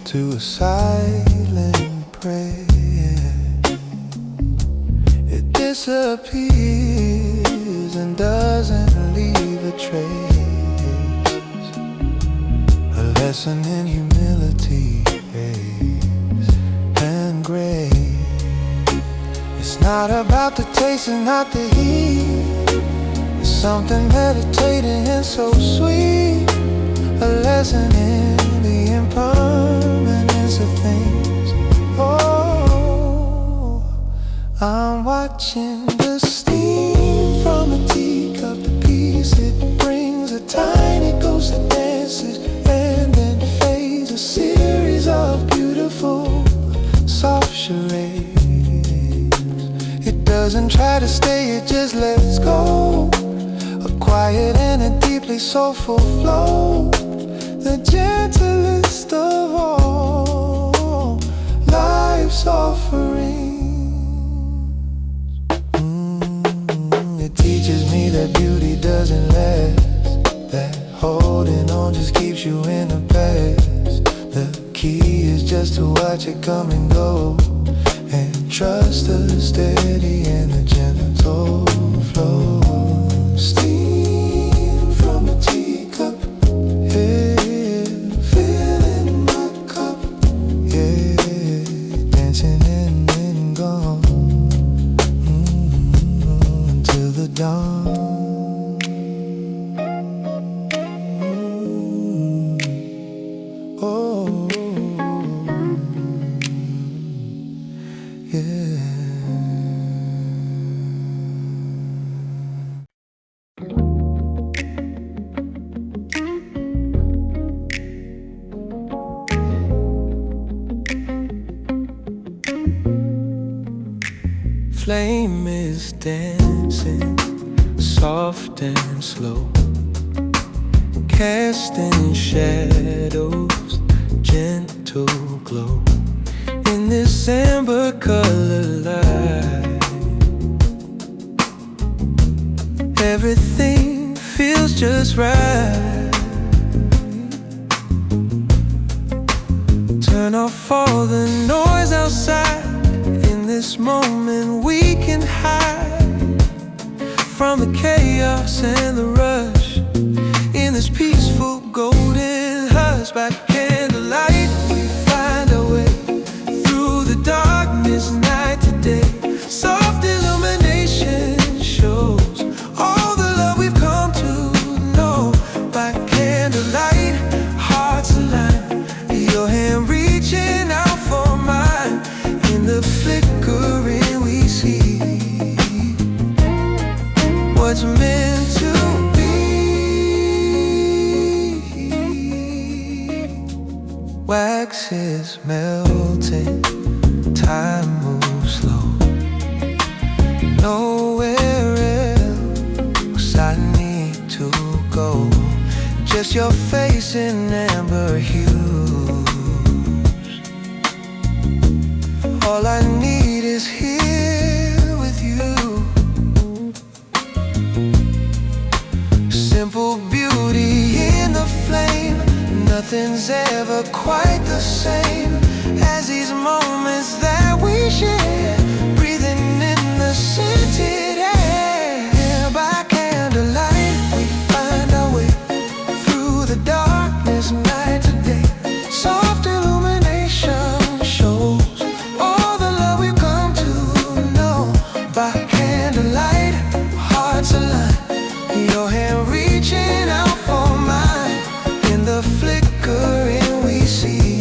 to a silent prayer. It disappears and doesn't leave a trace. A lesson in humility and grace. It's not about the taste and not the heat. It's something meditating and so sweet. A lesson in the impermanence of things. Oh, I'm watching the steam from a teacup. The peace it brings, a tiny ghost that dances and then fades. A series of beautiful, soft charades. It doesn't try to stay, it just lets go. A quiet and a deeply soulful flow. The gentlest of all life's offerings. It teaches me that beauty doesn't last, that holding on just keeps you in the past. The key is just to watch it come and go, and trust the steady and the gentle flow. Steam from a teacup, yeah. Dawn. Oh, yeah. Flame is dancing, soft and slow, casting shadows, gentle glow. In this amber color light, everything feels just right. Turn off all the noise outside. In this moment we can hide from the chaos and the rush. In this peaceful golden hush, by candlelight we find our way through the darkness, night to day. Soft illumination shows all the love we've come to know. By candlelight, hearts align, your hand reaching out for mine. In the flickering we see what's meant to be. Wax is melting, time moves slow. Nowhere else I need to go. Just your face in amber hues. All I need is here with you. Simple beauty in the flame. Nothing's ever quite the same as these moments that we share, breathing in the scented air. By candlelight we find our way through the darkness, night to day. Soft illumination shows all the love we've come to know. By candlelight, hearts align, your hand reaching out for mine. In the flickering we see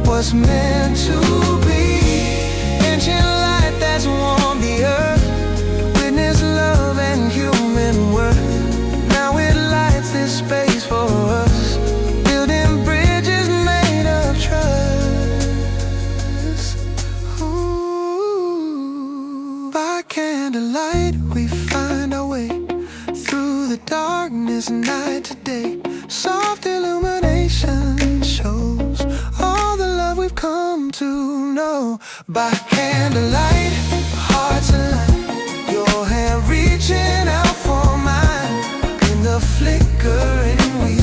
what's meant to be. Ancient light that's warmed the earth, witness love and human worth. Now it lights this space for us, building bridges made of trust. Ooh. By candlelight we find our way through the darkness, night to day. Soft illumination shows all the love we've come to know. By candlelight, hearts align, your hand reaching out for mine. In the flickering we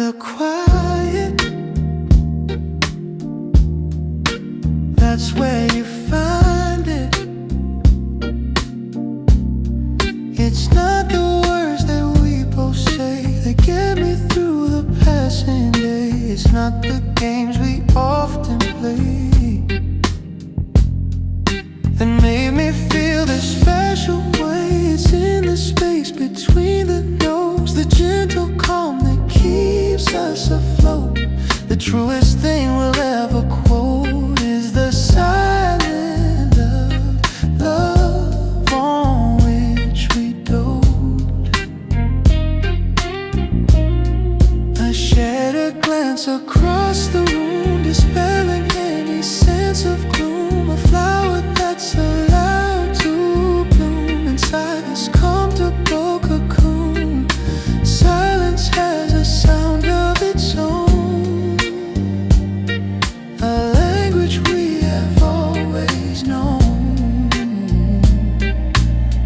the quiet, that's where you find it. It's not the words that we both say that get me through the passing day. It's not the games we often play that made me feel this special way. It's in the space between the notes, the gentle calm that keeps us afloat. The truest thing we'll ever quote is the silent love on which we dote. I shared a glance across the room, dispelling any sense of gloom. A flower that's allowed to bloom inside this comfortable cocoon. Silence has a sound of its own, a language we have always known.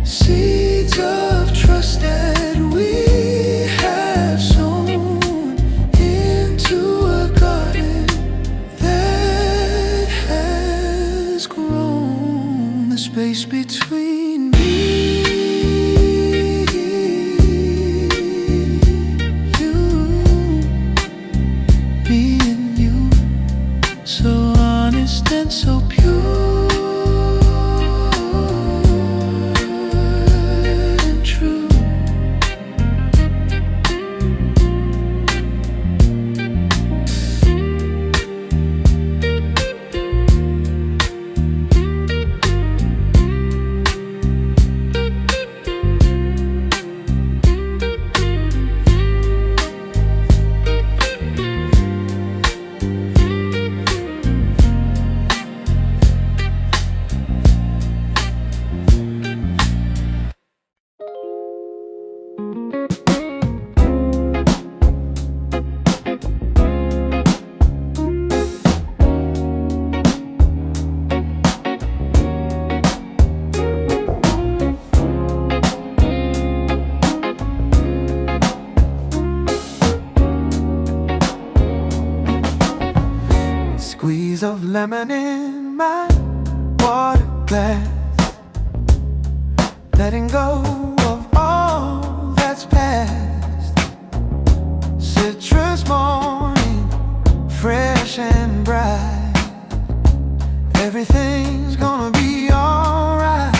Seeds of trust that we have sown into a garden that has grown. The space between me and you, so honest and so pure and true. Squeeze of lemon in my water glass, letting go of all that's past. Citrus morning, fresh and bright. Everything's gonna be alright.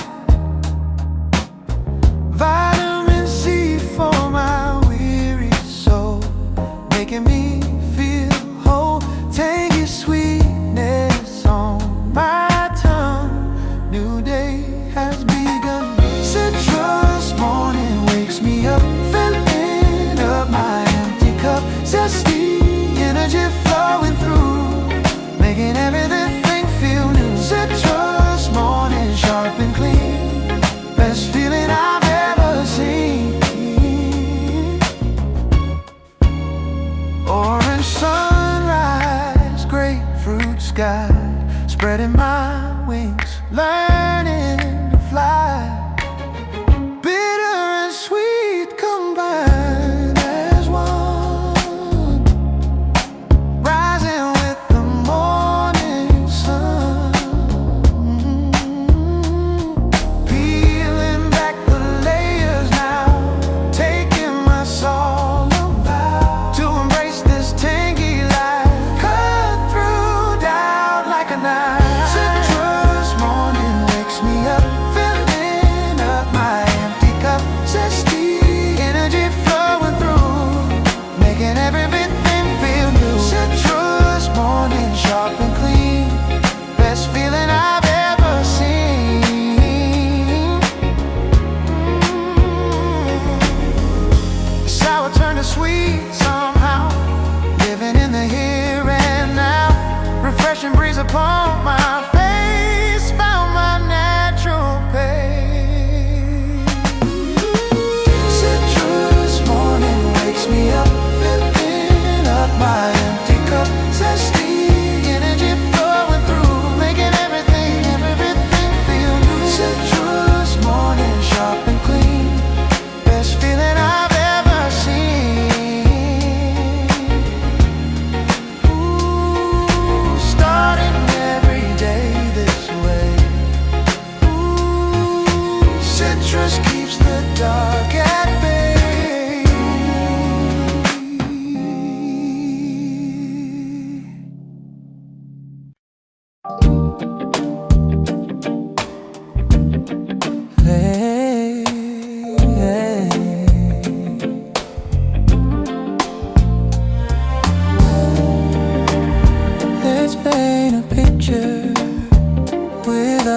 Vitamin C for my weary soul, making me feel whole. Tangy sweetness on my tongue. New day has begun. Citrus morning wakes me up, filling up my empty cup. Zesty energy flowing through, making everything feel new. Citrus morning, sharp and clean, best feeling I've ever seen. Orange sunrise, grapefruit sky, spreading my wings, learning to fly. Bitter and sweet combined as one, rising with the morning sun. Peeling back the layers now, taking my soul about to embrace this tangy life. Cut through down like a knife. Citrus morning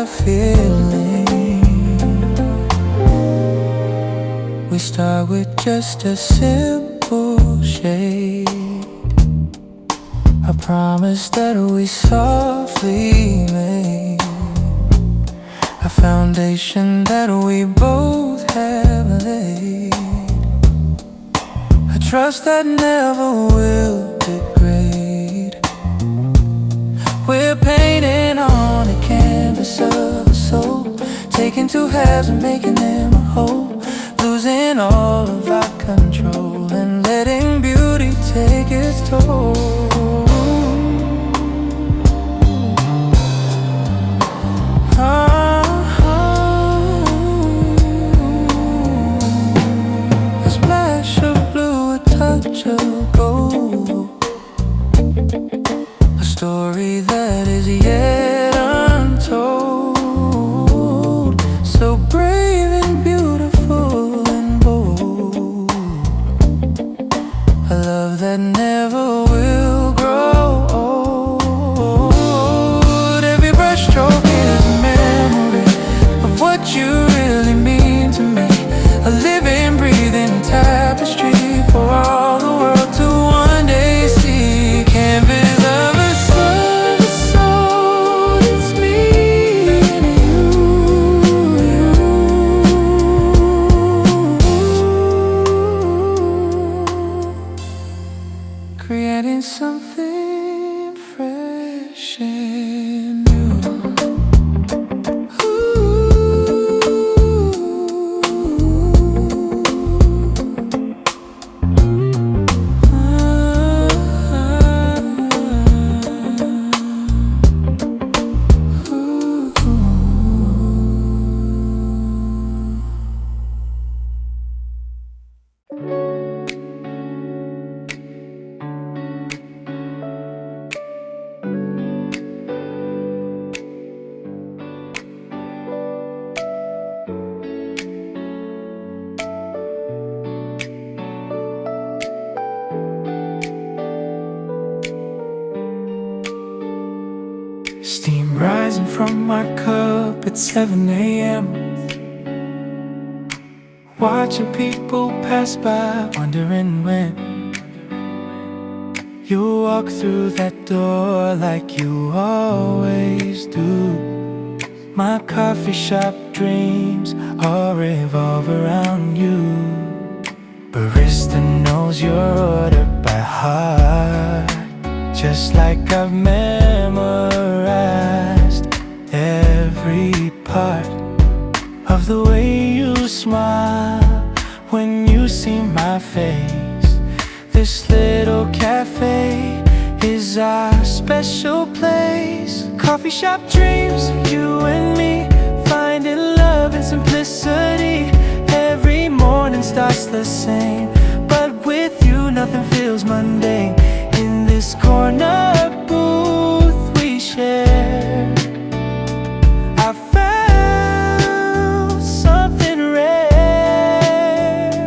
our feeling. We start with just a simple shade, a promise that we softly made, a foundation that we both have laid, a trust that never will degrade. We're painting on a canvas of a soul, taking two halves and making them a whole, losing all of our control and letting beauty take its toll. A splash of blue, a touch of gold, a story that is yet untold, so brave and beautiful and bold, a love that never will grow old. Every brushstroke is a memory of what you really mean to me, a living, breathing tapestry for all the world to one day see. Canvas of a soul, it's me and you, creating something fresh and new. Steam rising from my cup at 7 a.m. Watching people pass by, wondering when you walk through that door like you always do. My coffee shop dreams all revolve around you. Barista knows your order by heart, just like I've memorized every part of the way you smile when you see my face. This little cafe is our special place. Coffee shop dreams, you and me, finding love and simplicity. Every morning starts the same, but with you nothing feels mundane. In this corner booth we share, I found something rare.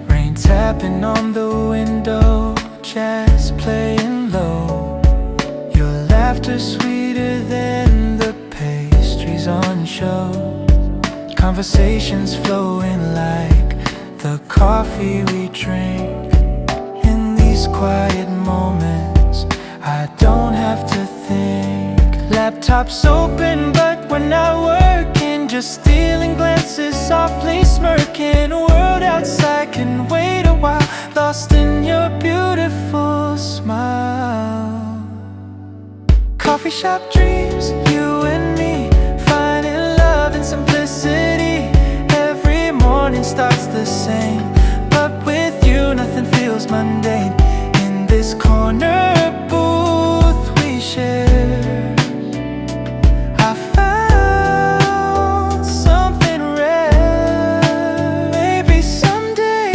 Rain tapping on the window, jazz playing low, your laughter sweeter than the pastries on show. Conversations flowing like the coffee we drink. In these quiet moments, I don't have to think. Laptops open, but we're not working, just stealing glances, softly smirking. World outside can wait a while, lost in your beautiful smile. Coffee shop dreams, you and me, finding love and simplicity. Every morning starts the same, but with you nothing feels mundane. In this corner booth we share, I found something rare. Maybe someday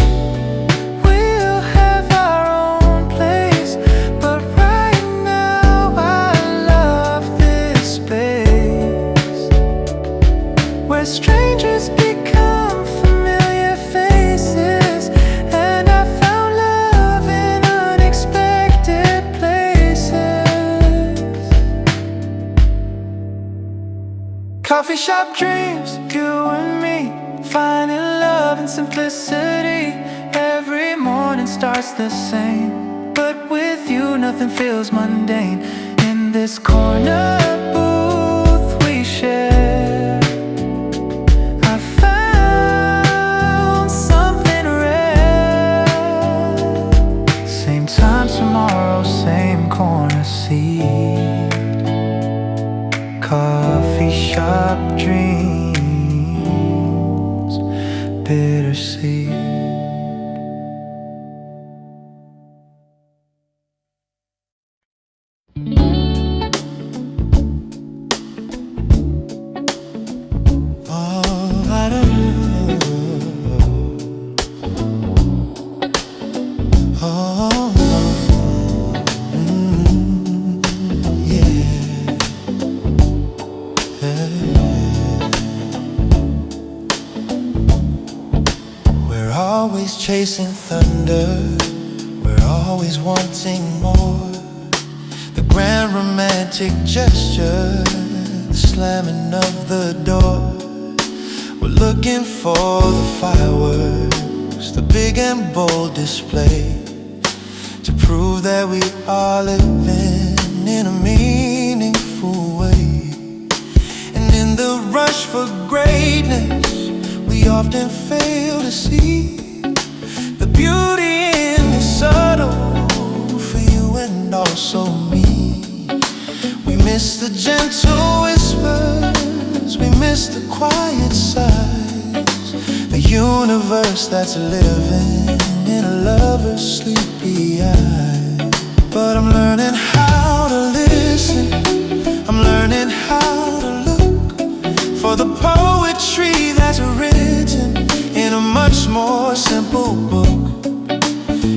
we'll have our own place, but right now I love this space where strangers become familiar faces. And I found love in unexpected Coffee shop dreams, you and me, finding love and simplicity. Every morning starts the same, but with you nothing feels mundane. In this corner booth we share, I found something rare. Same time tomorrow, same corner seat. Coffee shop dreams, bittersweet. Always chasing thunder, we're always wanting more. The grand romantic gesture, the slamming of the door. We're looking for the fireworks, the big and bold display, to prove that we are living in a meaningful way. And in the rush for greatness, we often fail to see the beauty in the subtle, for you and also me. We miss the gentle whispers, we miss the quiet sighs, the universe that's living in a lover's sleepy eye. But I'm learning how to listen, I'm learning how to look for the poetry that's written in a much more simple book.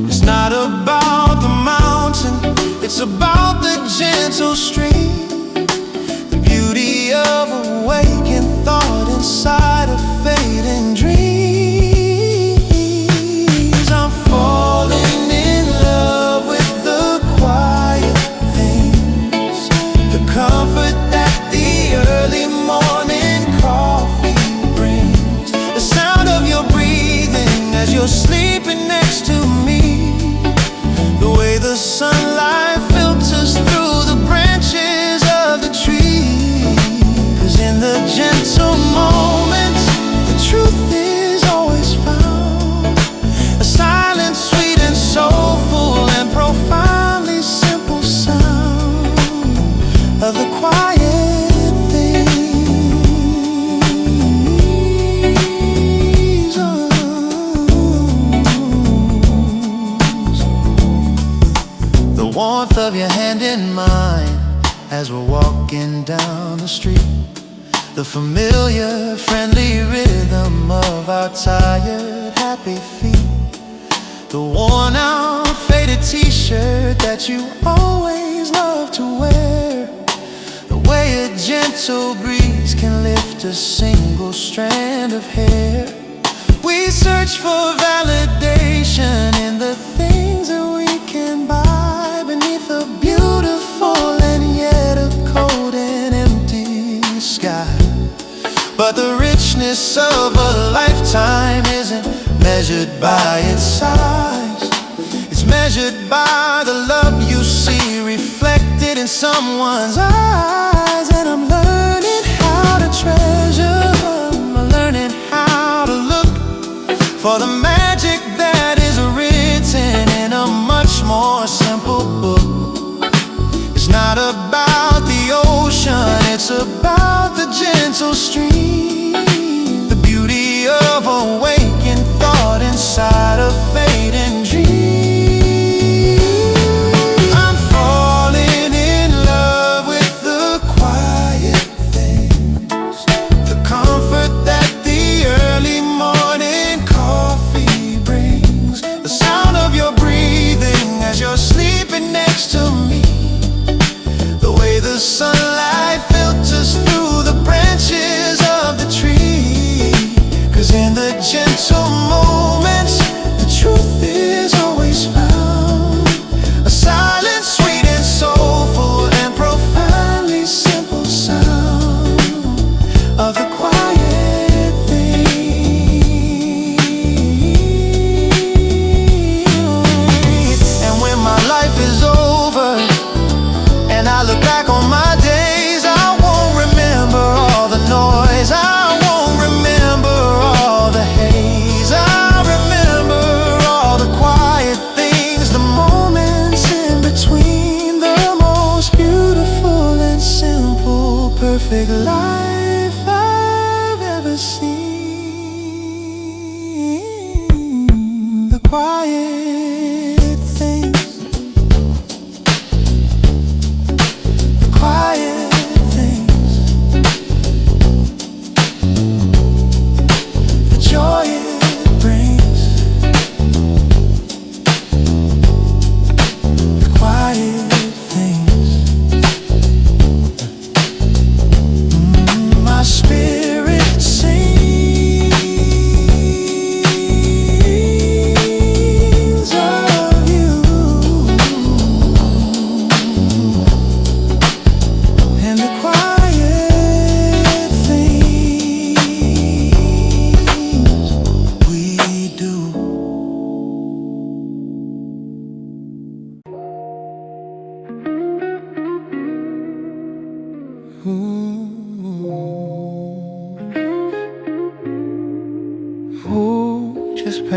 It's not about the mountain, it's about the gentle stream, the beauty of awakened thought inside a fading dreams. I'm falling in love with the quiet things, the comfort that the early morning coffee brings, the sound of your breathing as you're sleeping next to me, the way the sunlight filters through the branches of the tree. 'Cause in the gentle moments, the truth is always found, a silent, sweet and soulful and profoundly simple sound of the quiet things. The warmth of your hand in mine as we're walking down the street, the familiar, friendly rhythm of our tired, happy feet, the worn-out, faded t-shirt that you always love to wear, the way a gentle breeze can lift a single strand of hair. We search for validation in the things that we can buy beneath a beautiful and yet a cold and empty sky. But the richness of a lifetime isn't measured by its size, it's measured by the love you see reflected in someone's eyes. And I'm learning how to treasure, I'm learning how to look for the magic that is written in a much more simple book. It's not about the ocean, it's about the gentle stream, the beauty of awakened thought inside a fading dream. I'm falling in love with the quiet things, the comfort that the early morning coffee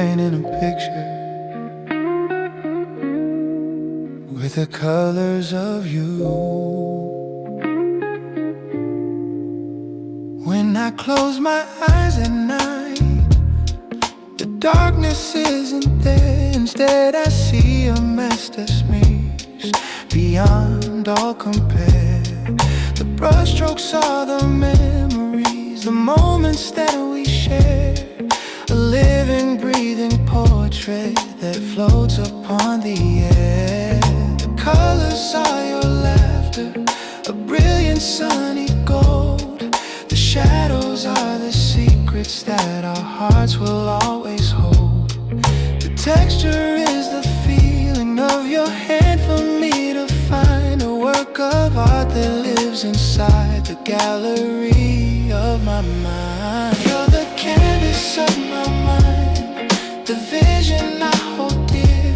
painting a picture with the colors of you. When I close my eyes at night, the darkness isn't there. Instead I see a masterpiece beyond all compare. The brushstrokes are the memories, the moments that we share. A living, breathing portrait that floats upon the air. The colors are your laughter, a brilliant sunny gold. The shadows are the secrets that our hearts will always hold. The texture is the feeling of your hand for me to find a work of art that lives inside the gallery of my mind. You're the canvas of my mind, the vision I hold dear,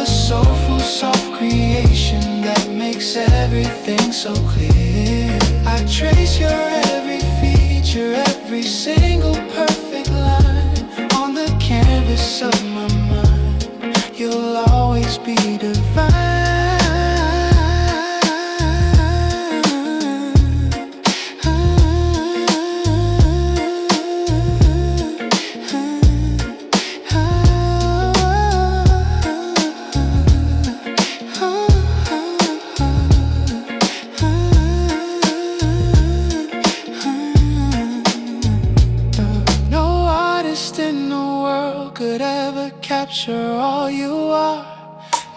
a soulful, soft creation that makes everything so clear. I trace your every feature, every single perfect line on the canvas of my mind. You'll always be divine. Could ever capture all you are.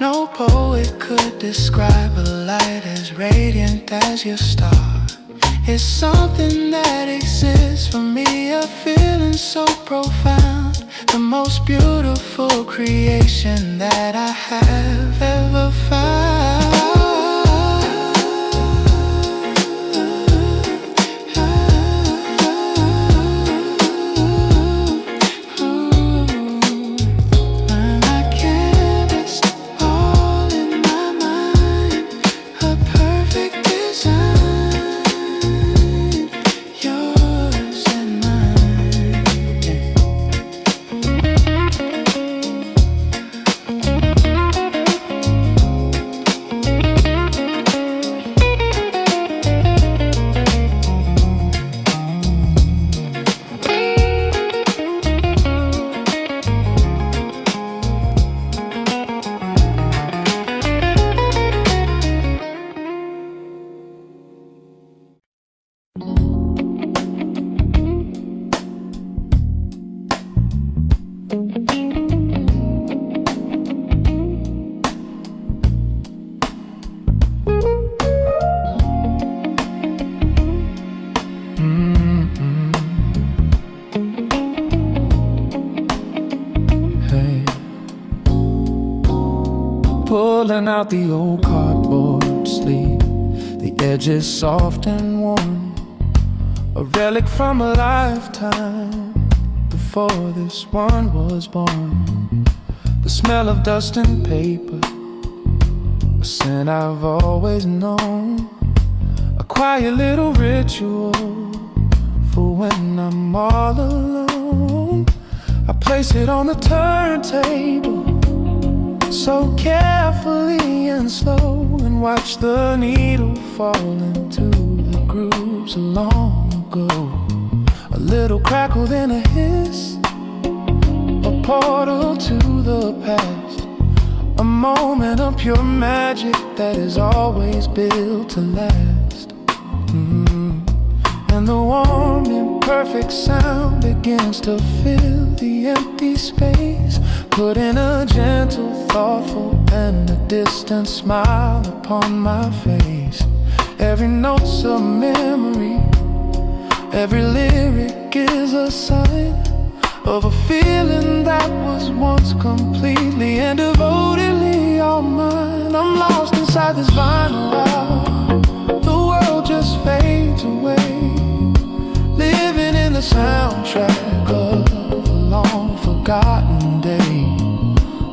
No poet could describe a light as radiant as your star. It's something that exists for me, a feeling so profound, the most beautiful creation that I have ever found. Pulling out the old cardboard sleeve, the edges soft and warm, a relic from a lifetime before this one was born. The smell of dust and paper, a scent I've always known, a quiet little ritual for when I'm all alone. I place it on the turntable so carefully and slow, and watch the needle fall into the grooves long ago. A little crackle, then a hiss, a portal to the past, a moment of pure magic that is always built to last. And the warm, imperfect sound begins to fill the empty space, putting a gentle, thoughtful, and a distant smile upon my face. Every note's a memory, every lyric is a sign of a feeling that was once completely and devotedly all mine. I'm lost inside this vinyl wow, the world just fades away, living in the soundtrack of a long forgotten day.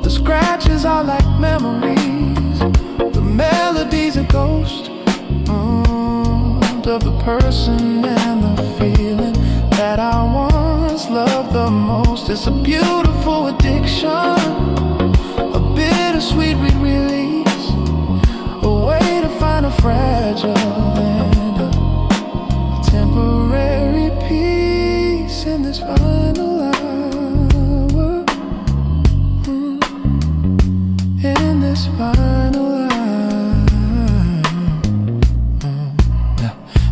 The scratches are like memories, the melodies a ghost of the person and the feeling that I once love the most. It's a beautiful addiction, a bittersweet release, a way to find a fragile and a temporary peace in this final hour, in this final hour.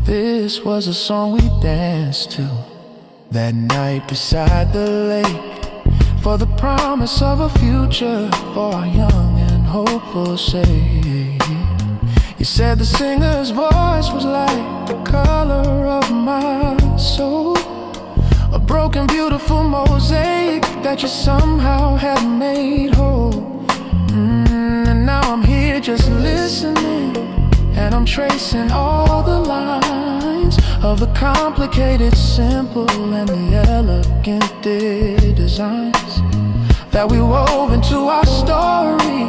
This was a song we danced to that night beside the lake, for the promise of a future for our young and hopeful sake. You said the singer's voice was like the color of my soul, a broken beautiful mosaic that you somehow had made whole. And now I'm here just listening, and I'm tracing all the lines of the complicated simple and the elegant designs that we wove into our story,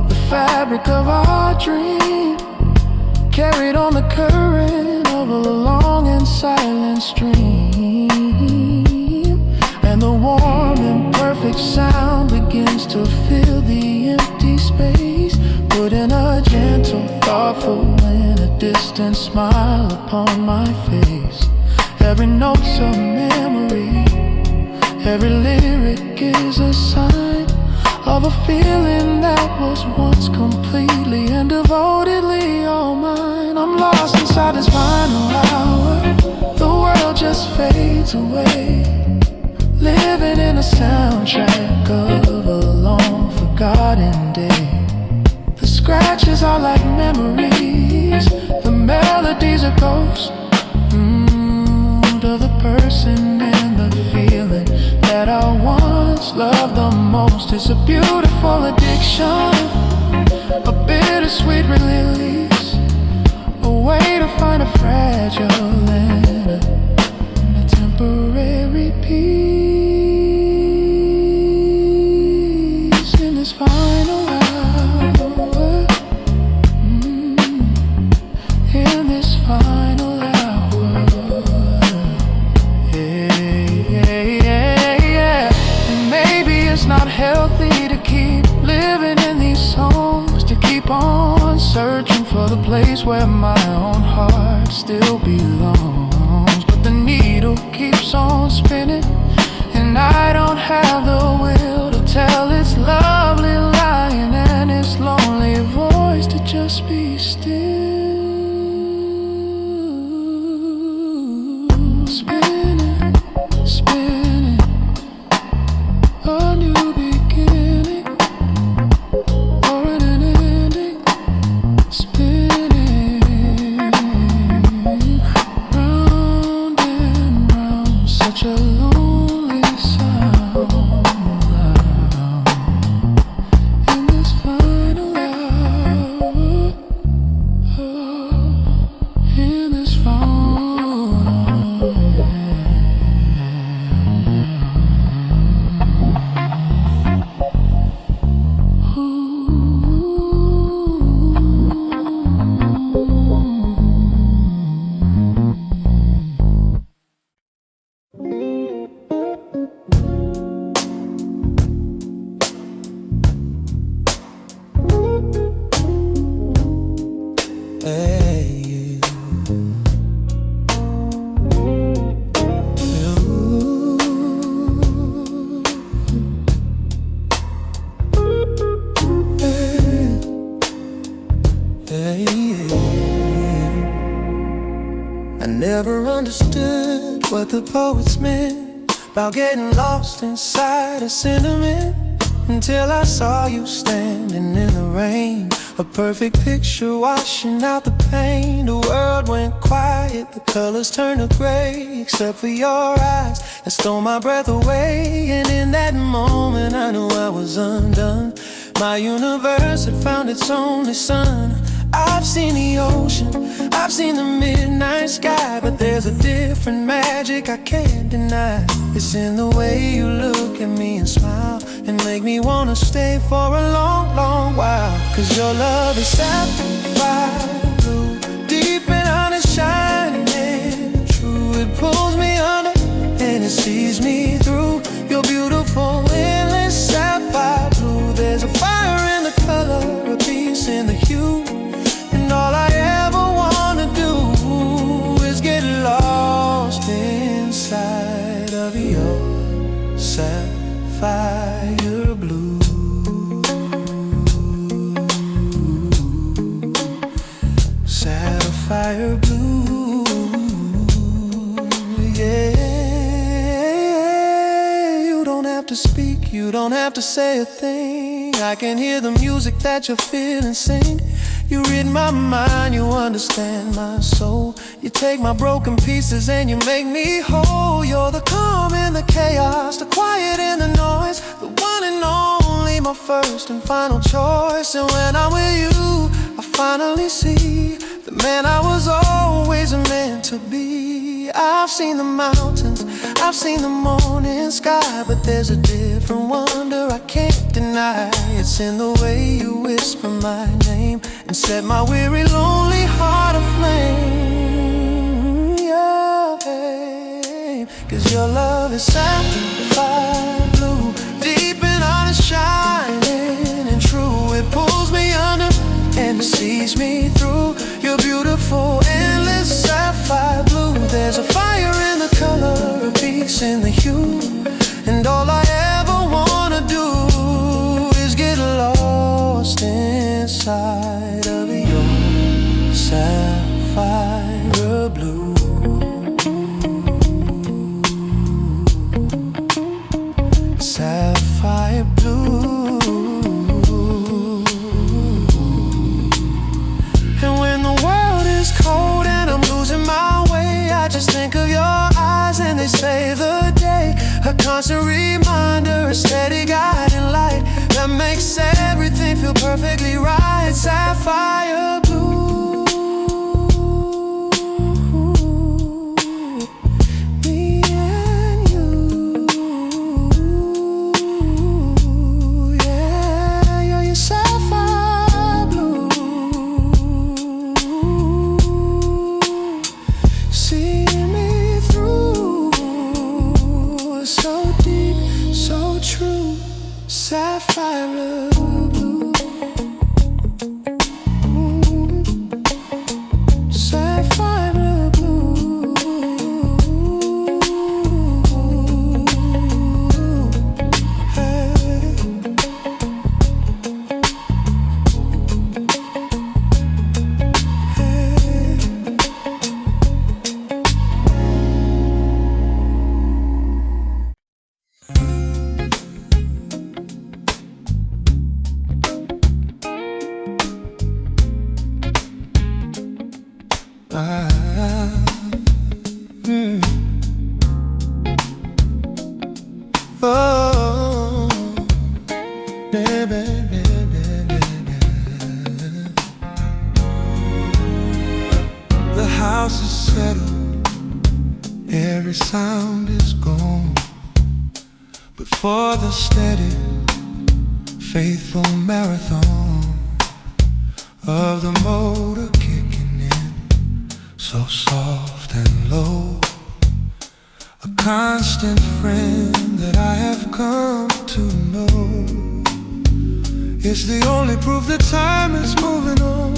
the fabric of our dream, carried on the current of a long and silent stream. And the warm and perfect sound begins to fill the empty space, putting a gentle, thoughtful, and a distant smile upon my face. Every note's a memory, every lyric is a sign of a feeling that was once completely and devotedly all mine. I'm lost inside this final hour, the world just fades away, living in a soundtrack of a long forgotten day. The scratches are like memories, the melodies are ghosts of the person and the feeling that I once loved the most. It's a beautiful addiction, a bittersweet release, a way to find a fragile and a temporary peace in this final hour, in this final hour. It's not healthy to keep living in these songs, to keep on searching for the place where my own heart still belongs. But the needle keeps on spinning, and I don't have the will to tell its lovely lying and its lonely voice to just be still. Spinning, spinning, a new beginning, or an ending, spinning round and round, such a lonely sound in this final hour, in this final hour. I never understood what the poets meant about getting lost inside a sentiment, until I saw you standing in the rain, a perfect picture washing out the pain. The world went quiet, the colors turned to gray, except for your eyes that stole my breath away. And in that moment I knew I was undone. My universe had found its only sun. I've seen the ocean, I've seen the midnight sky, but there's a different magic I can't deny. It's in the way you look at me and smile, and make me wanna stay for a long, long while. Cause your love is sapphire blue, deep and honest, shining and true. It pulls me under, and it sees me through. You're beautiful, endless sapphire blue. There's a fire in the color, a peace in the hue, and all I ever wanna do is get lost inside of your sapphire blue. Sapphire blue, yeah. You don't have to speak, you don't have to say a thing. I can hear the music that you're feeling sing. You read my mind, you understand my soul. You take my broken pieces and you make me whole. You're the calm in the chaos, the quiet in the noise, the one and only, my first and final choice. And when I'm with you, I finally see the man I was always meant to be. I've seen the mountains, I've seen the morning sky, but there's a different wonder I can't deny. It's in the way you whisper my name and set my weary, lonely heart aflame. Yeah, babe, 'cause your love is sapphire blue, deep and honest, shining and true. It pulls me under and sees me through. You're beautiful, endless sapphire blue. There's a fire in the color, a peace in the hue, and all I ever wanna do is get lost inside of your sapphire blue. Sapphire blue. I just think of your eyes and they save the day. A constant reminder, a steady guiding light that makes everything feel perfectly right. Sapphire blue, me and you, yeah, you're your sapphire blue. See me through, so deep, so true, sapphire blue. Sapphire blue. Hey. Oh, baby. The house is settled, every sound is gone, but for the steady, faithful marathon of the motor kicking in, so soft and low. A constant friend that I have come to know. It's the only proof that time is moving on,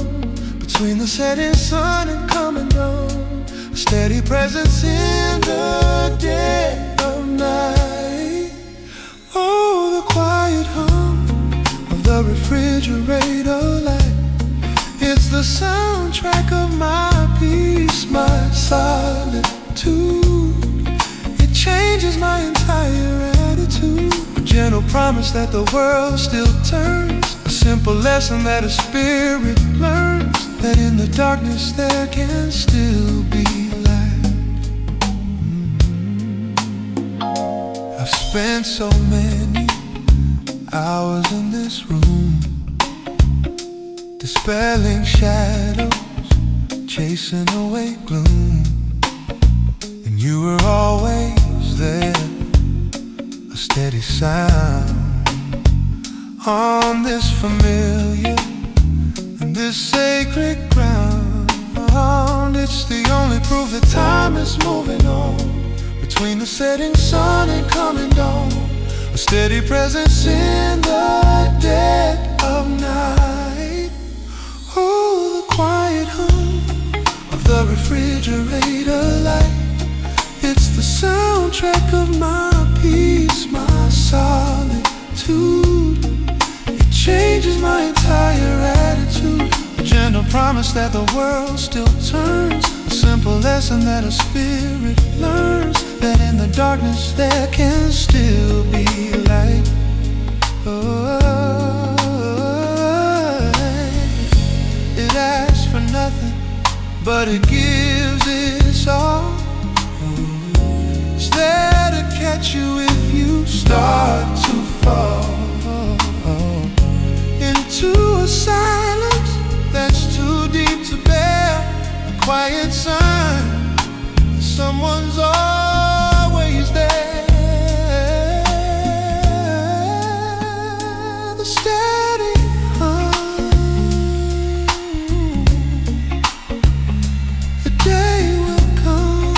between the setting sun and coming dawn. A steady presence in the dead of night. Oh, the quiet hum of the refrigerator light. It's the soundtrack of my peace, my solitude. Changes my entire attitude. A gentle promise that the world still turns. A simple lesson that a spirit learns, that in the darkness there can still be light. I've spent so many hours in this room, dispelling shadows, chasing away gloom. And you were always there, a steady sound on this familiar and this sacred ground. It's the only proof that time is moving on, between the setting sun and coming dawn, a steady presence in the dead of night. Oh, the quiet hum of the refrigerator light, it's the soundtrack of my peace, my solitude. It changes my entire attitude. A gentle promise that the world still turns, a simple lesson that a spirit learns, that in the darkness there can still be light. Oh, it asks for nothing, but it gives its all. It's there to catch you if you start to fall into a silence that's too deep to bear. A quiet sign that someone's always there. The steady hum, the day will come,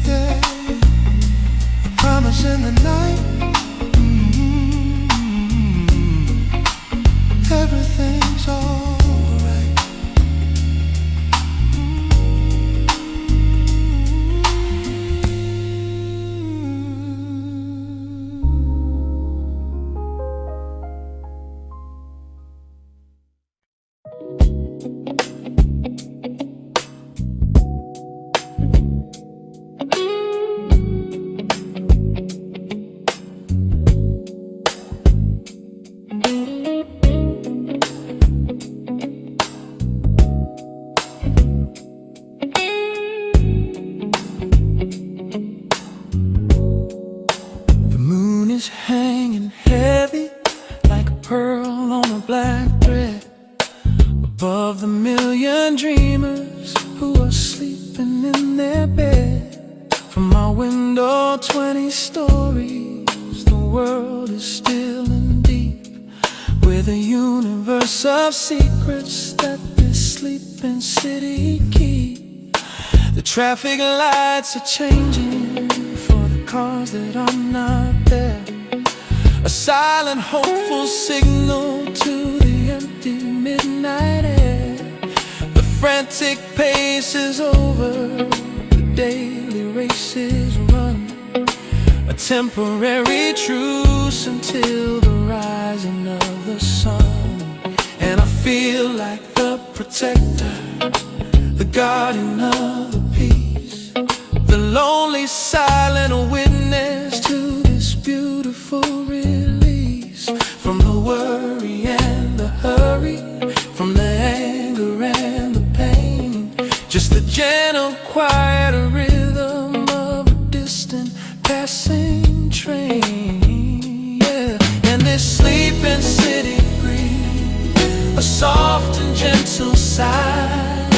yeah. A promise in the night. Everything's alright. Hanging heavy like a pearl on a black thread above the million dreamers who are sleeping in their bed. From my window 20 stories, the world is still and deep with a universe of secrets that this sleeping city keeps. The traffic lights are changing for the cars that are not there, a silent, hopeful signal to the empty midnight air. The frantic pace is over, the daily race is run, a temporary truce until the rising of the sun. And I feel like the protector, the guardian of the peace, the lonely silent witness to this beautiful release from the worry and the hurry, from the anger and the pain. Just the gentle, quiet rhythm of a distant passing train, yeah. And this sleeping city breathes a soft and gentle sigh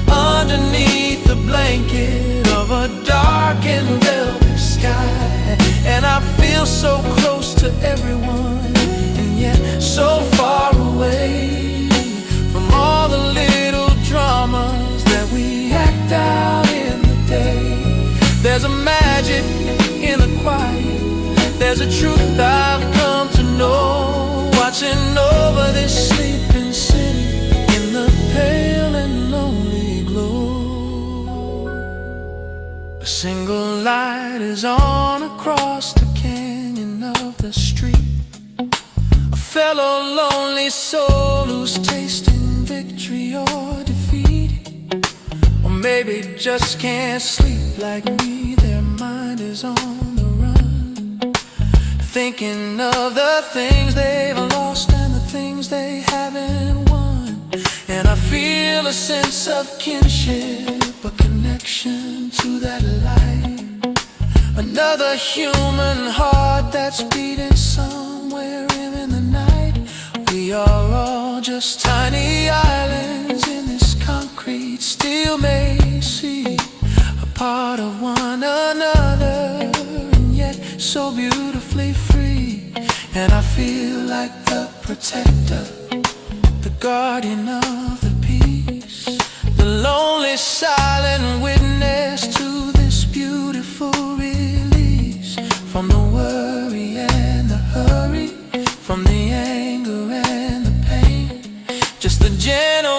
underneath the blanket of a dark and velvet sky. And I feel so close to everyone, and yet so far away from all the little dramas that we act out in the day. There's a magic in the quiet, there's a truth I've come to know, watching over this sleeping city in the pale and lonely glow. A single light is on across the canyon of the street, a fellow lonely soul who's tasting victory or defeat, or maybe just can't sleep like me. Their mind is on the run, thinking of the things they've lost and the things they haven't won. And I feel a sense of kinship, a connection to that light, another human heart that's beating somewhere in the night. We are all just tiny islands in this concrete steel maze sea, a part of one another, and yet so beautifully free. And I feel like the protector, the guardian of the peace, the lonely silent witness to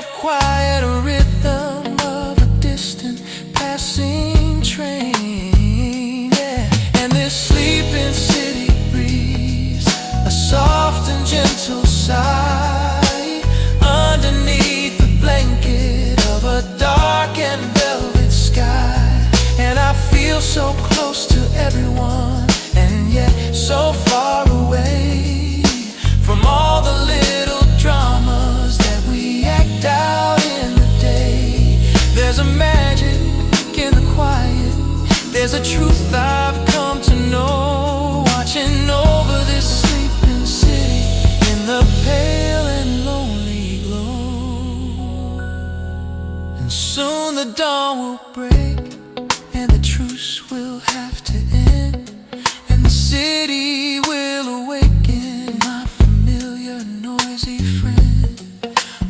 gentle, quiet rhythm of a distant passing train, yeah. And this sleeping city breeze, a soft and gentle sigh, underneath the blanket of a dark and velvet sky. And I feel so close to everyone, and yet so far away from all the little dramas that we act out in the day. There's a magic in the quiet, there's a truth I've come to know, watching over this sleeping city in the pale and lonely glow. And soon the dawn will break, and the truce will have to end, and the city will awaken, my familiar noisy friend.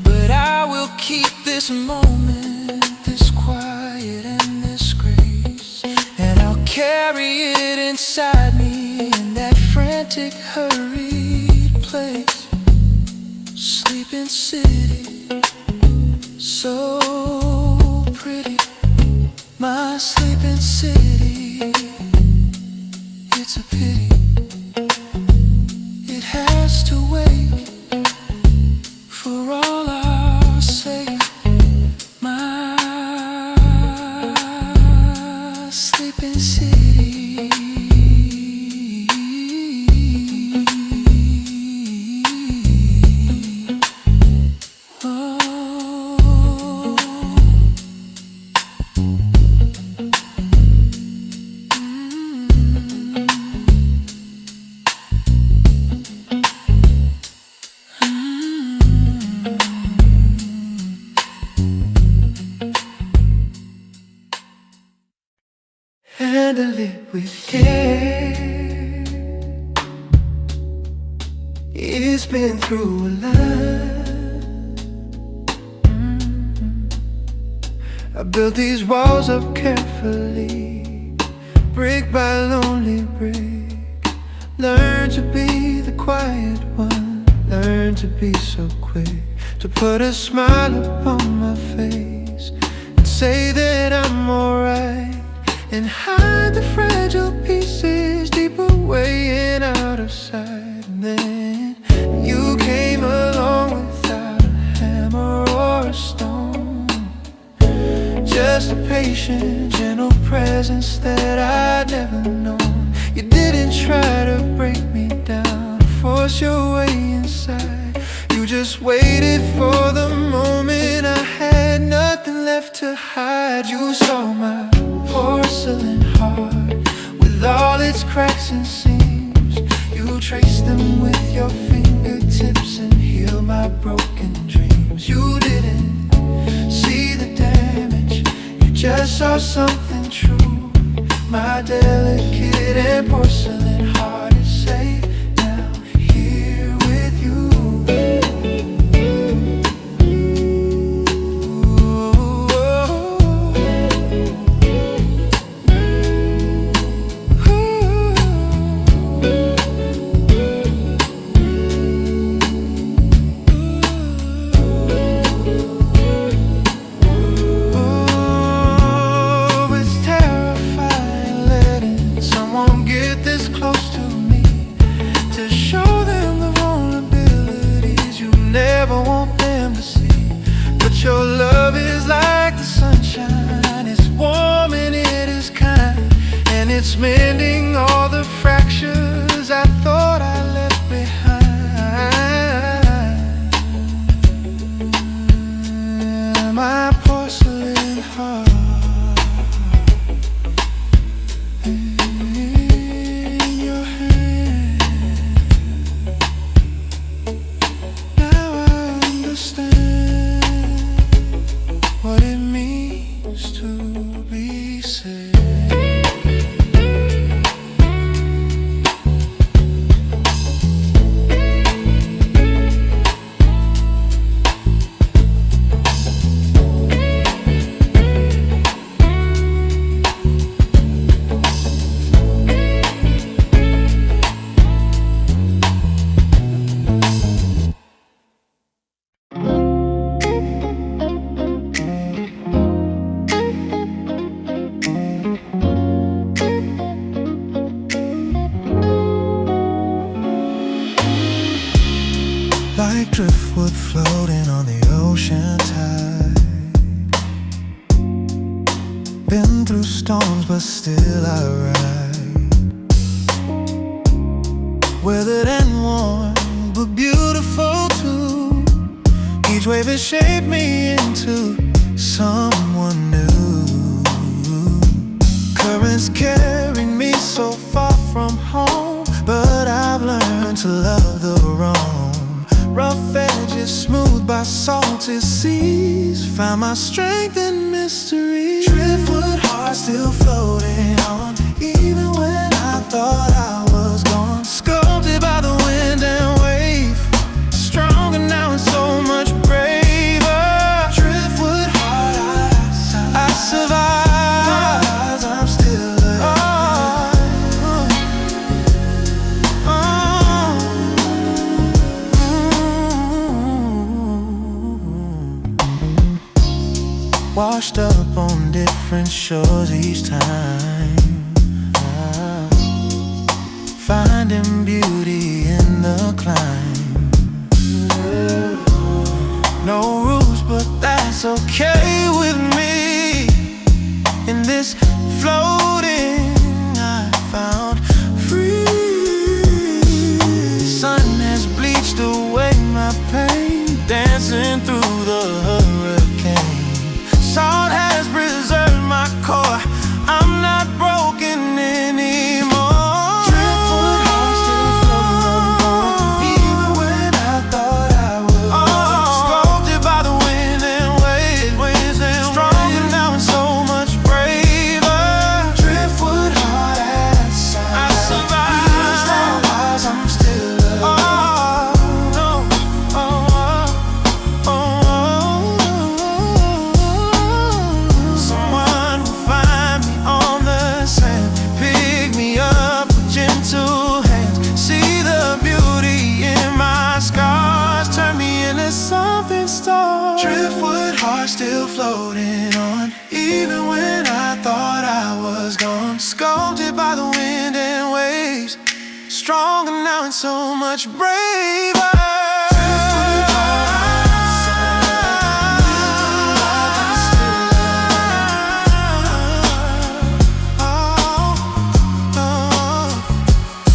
But I will keep this moment, this quiet and this grace, and I'll carry it inside me in that frantic, hurried place. Sleeping city, so pretty, my sleeping city. It's a pity it has to wait for all our sake. My sleeping city. Oh. Handle it with care. It's been through a lot. I built these walls up carefully, brick by lonely brick. Learn to be the quiet one, learn to be so quick to put a smile upon my face and say that I'm alright, and hide the fragile pieces deep away and out of sight. And then you came along without a hammer or a stone, just a patient, gentle presence that I'd never known. You didn't try to break me down, force your way inside. You just waited for the moment I had nothing left to hide. You saw my porcelain heart with all its cracks and seams. You traced them with your fingertips and healed my broken dreams. You didn't see the damage, you just saw something true. My delicate and porcelain heart is safe now here with you. Your love is like the sunshine, it's warm and it is kind, and it's mending all the fractures I thought I left behind. My porcelain heart in your hand. Now I understand what it means to be said. driftwood floating on the ocean tide. Been through storms, but still I ride. Weathered and worn, but beautiful too. Each wave has shaped me into someone new. Currents carried me so far from home, but I've learned to love the roam. Rough edges smoothed by salty seas, found my strength in mystery. Driftwood heart still floating on, even when I thought I was gone. Sculpted by the wind and wave, stronger now and so much braver. Driftwood heart, I survive. I'm still alive. Washed up on different shores each time, finding beauty in the climb. No rules, but that's okay with me. In this floating, I found free. Sun has bleached away my pain, dancing through the hurricane. Salt has preserved my core, I'm not broken anymore. Driftwood heart still floating, even when I thought I was sculpted by the wind and waves, stronger now and so much braver. Driftwood heart, I survive. I'm still alive. Someone will find me on the sand, pick me up with gentle hands. See the beauty in my scars, turn me into something star. Driftwood heart still floating on, even when I thought I was gone. Sculpted by the wind and waves, stronger now and so much braver.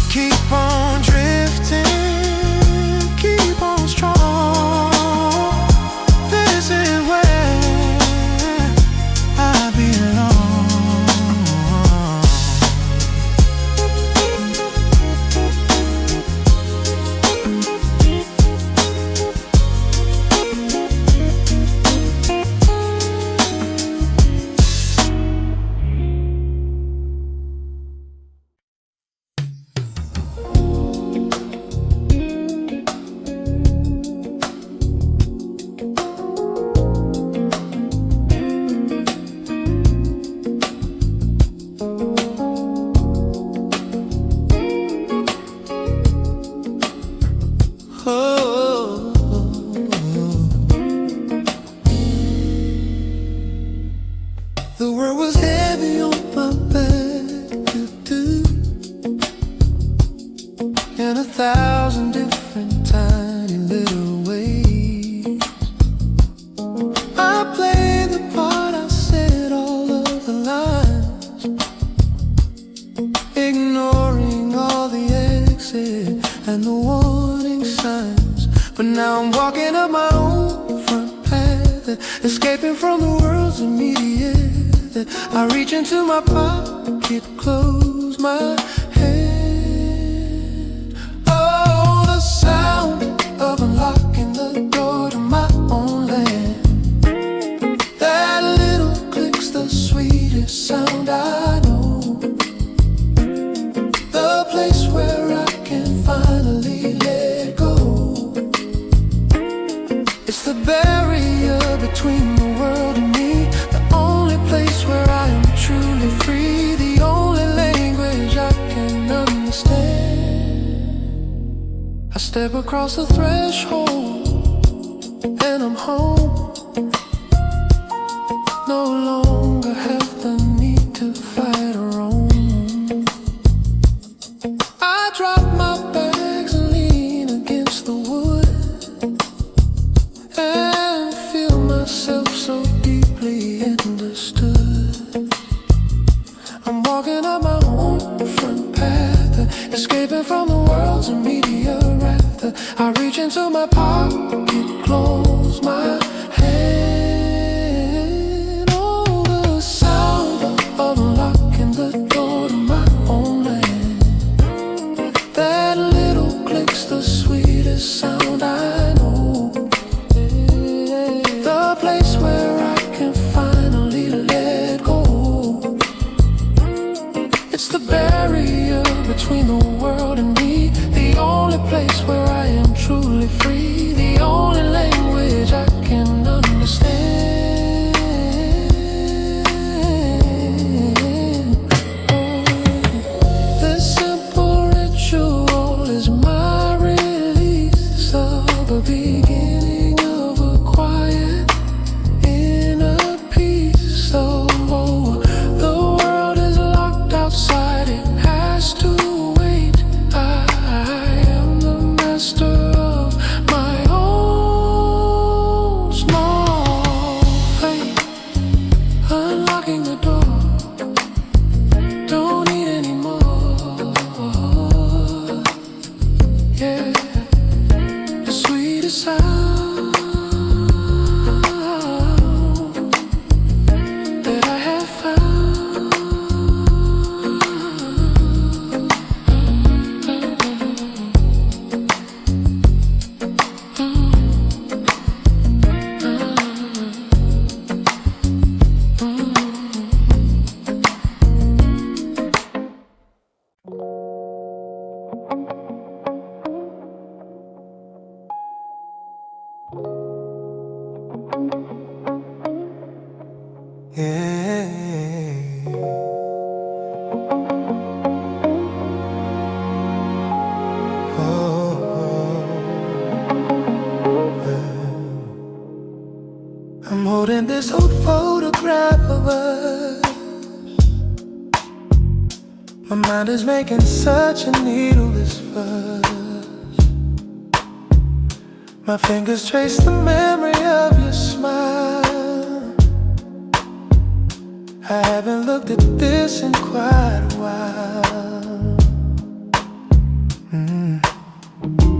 Keep on drifting, keep on strong. This is where I belong. Oh, the world was heavy on my back, in 1,000 different tiny little ways. I played the part, I said all of the lines, ignoring all the exit and the warning signs. But now I'm walking up my own front path, escaping from the world's immediate. I reach into my pocket, close my head. Oh, the sound of unlocking the door to my own land. That little click's the sweetest sound I know. The place where I can finally let go. It's the barrier between the world and me, the only place where I am truly free, the only language I can understand. I step across the threshold and I'm home. No longer have the need to fight or roam. I drop my bags and lean against the wood. understood. I'm walking up my own front path, escaping from the world's media wrath. I reach into my pocket, close my hand. Oh, the sound of unlocking the door to my own land. That little click's the sweetest sound I know. The place where I can finally let go. It's the barrier between the world and me, the only place where I am truly free, the only language I can understand. This simple ritual is my release of a beginning of a quiet inner peace. So the world is locked outside, it has to wait. I am the master of my own small fate, unlocking the door. Don't need any more. Yeah, the sweetest sound that I have found. Yeah. I'm holding this old photograph of us. My mind is making such a needless fuss. My fingers trace the memory of your smile. I haven't looked at this in quite a while.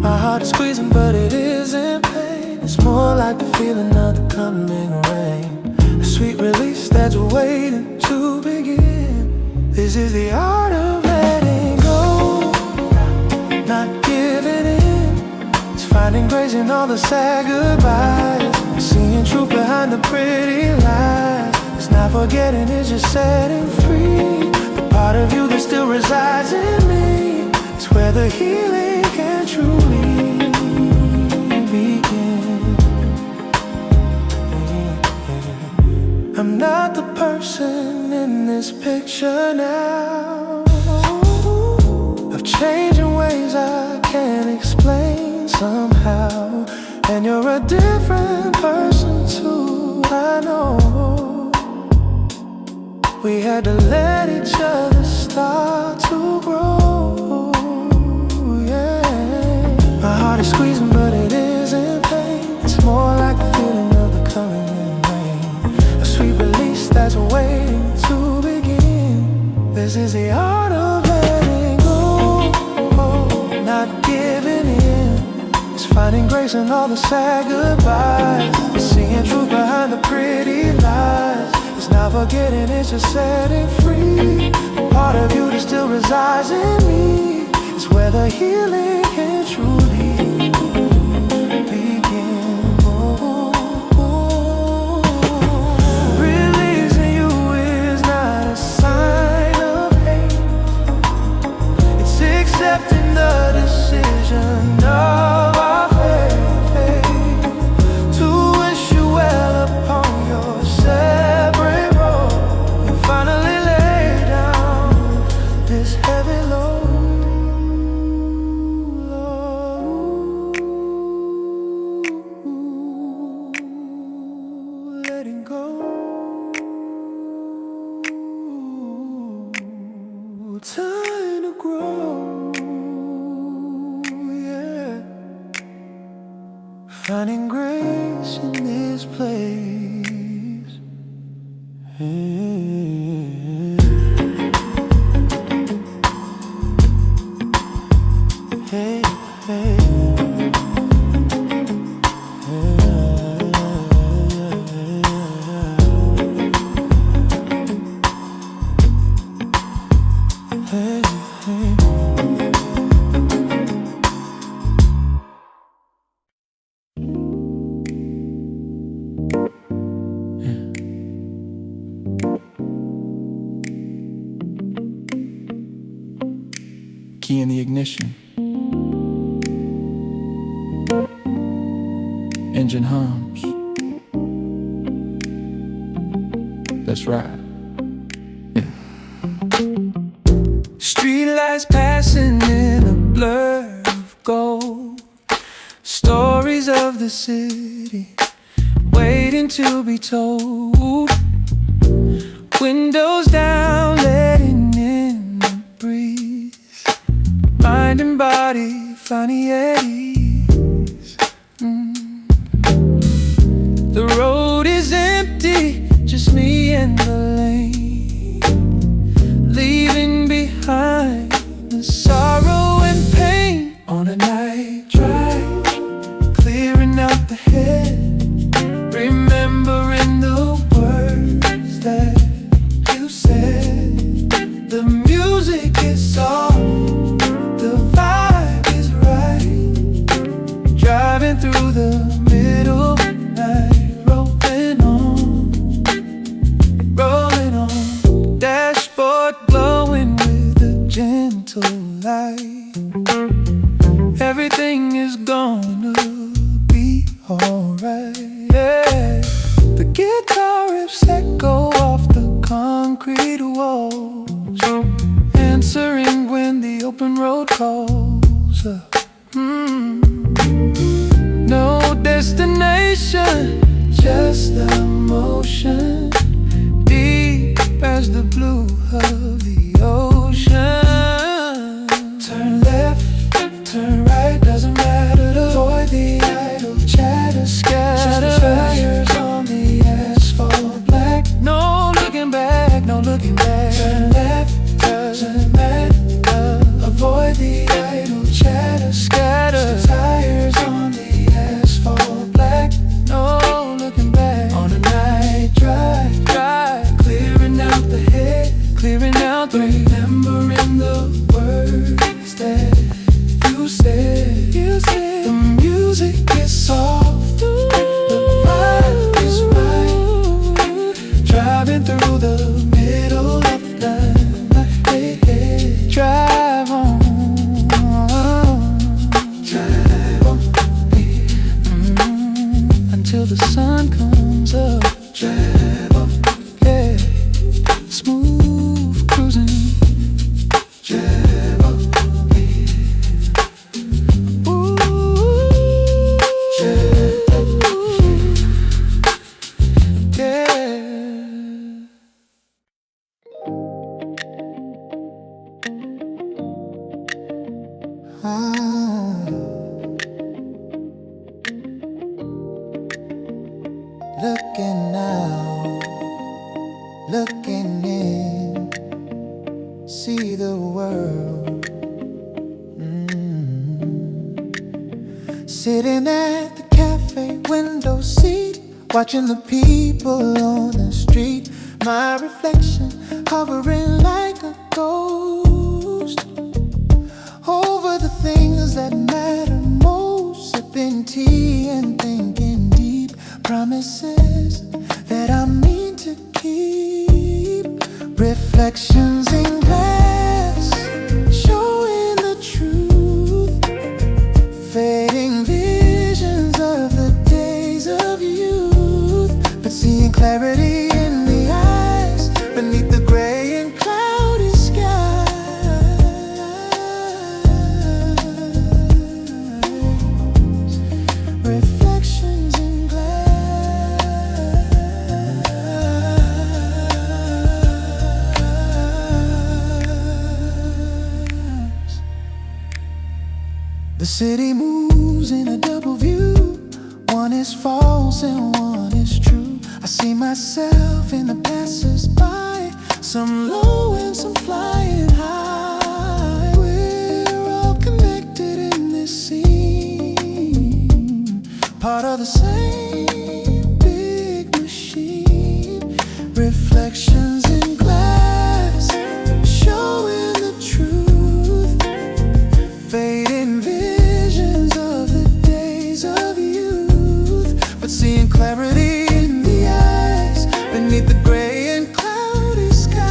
My heart is squeezing, but it isn't pain. It's more like the feeling of the coming rain, a sweet release that's waiting to begin. This is the art of letting go, not giving in. It's finding grace in all the sad goodbyes, seeing truth behind the pretty lies. It's not forgetting, it's just setting free the part of you that still resides in me. It's where the healing can truly begin. I'm not the person in this picture now. I've changed in ways I can't explain somehow. And you're a different person too, I know. We had to let each other start to grow, yeah. My heart is squeezing, but it isn't pain. It's more like the feeling of the coming rain, a sweet release that's waiting to begin. This is the art of letting go, not giving in. It's finding grace in all the sad goodbyes, it's seeing truth behind the pretty lies. It's not forgetting, it's just setting free the part of you that still resides in me. It's where the healing can truly begin. Releasing you is not a sign of hate. It's accepting the decision of our fate to wish you well upon your separate road and finally lay down this heavy load. Letting go, time to grow, yeah. Finding grace in this place. Hey, hey. Key in the ignition. Engine hums. That's right. Yeah. Streetlights passing in a blur of gold. Stories of the city waiting to be told. Windows down, letting in the breeze. Mind and body finding at ease. The road is empty, just me and the lane, leaving behind the sorrow and pain. On a night drive, clearing out the head, remembering the words that you said. The music is soft, the vibe is right. Driving through the middle of the night, rolling on. Dashboard glowing with a gentle light. Everything is gonna be alright. Yeah. The guitar riffs echo off the concrete walls, answering when the open road calls. No destination, just the motion, deep as the blue of the ocean. Turn left, turn right, doesn't matter. To avoid the idle chatter, scatter. Tires on the asphalt black. No looking back, no looking back. Turn left, doesn't matter. Avoid the idle chatter, scatter. Tires on the asphalt black. No looking back. On a night drive, clearing out the head, clearing out the remembering the words that you said. The music is soft, the vibe is right. Driving through the middle of the night. Drive on, until the sun comes up. Drive on, yeah, smooth cruising. Drive on, ooh, yeah. Looking out, looking in, see the world. Sitting at the cafe window seat, watching the people on the street. My reflection hovering like a ghost over the things that matter most. Sipping tea and thinking deep promises that I mean to keep. Reflections in glass, showing the truth. Fading visions of the days of youth, but seeing clarity in the eyes beneath the gray and cloudy skies. Reflections in glass. The city moves in a double view. One is false and one is true. I see myself in the passers-by, some low and some flying high. We're all connected in this scene, part of the same big machine. Reflections in glass, showing the truth, fading visions of the days of youth, but seeing clarity in the eyes beneath the gray and cloudy skies.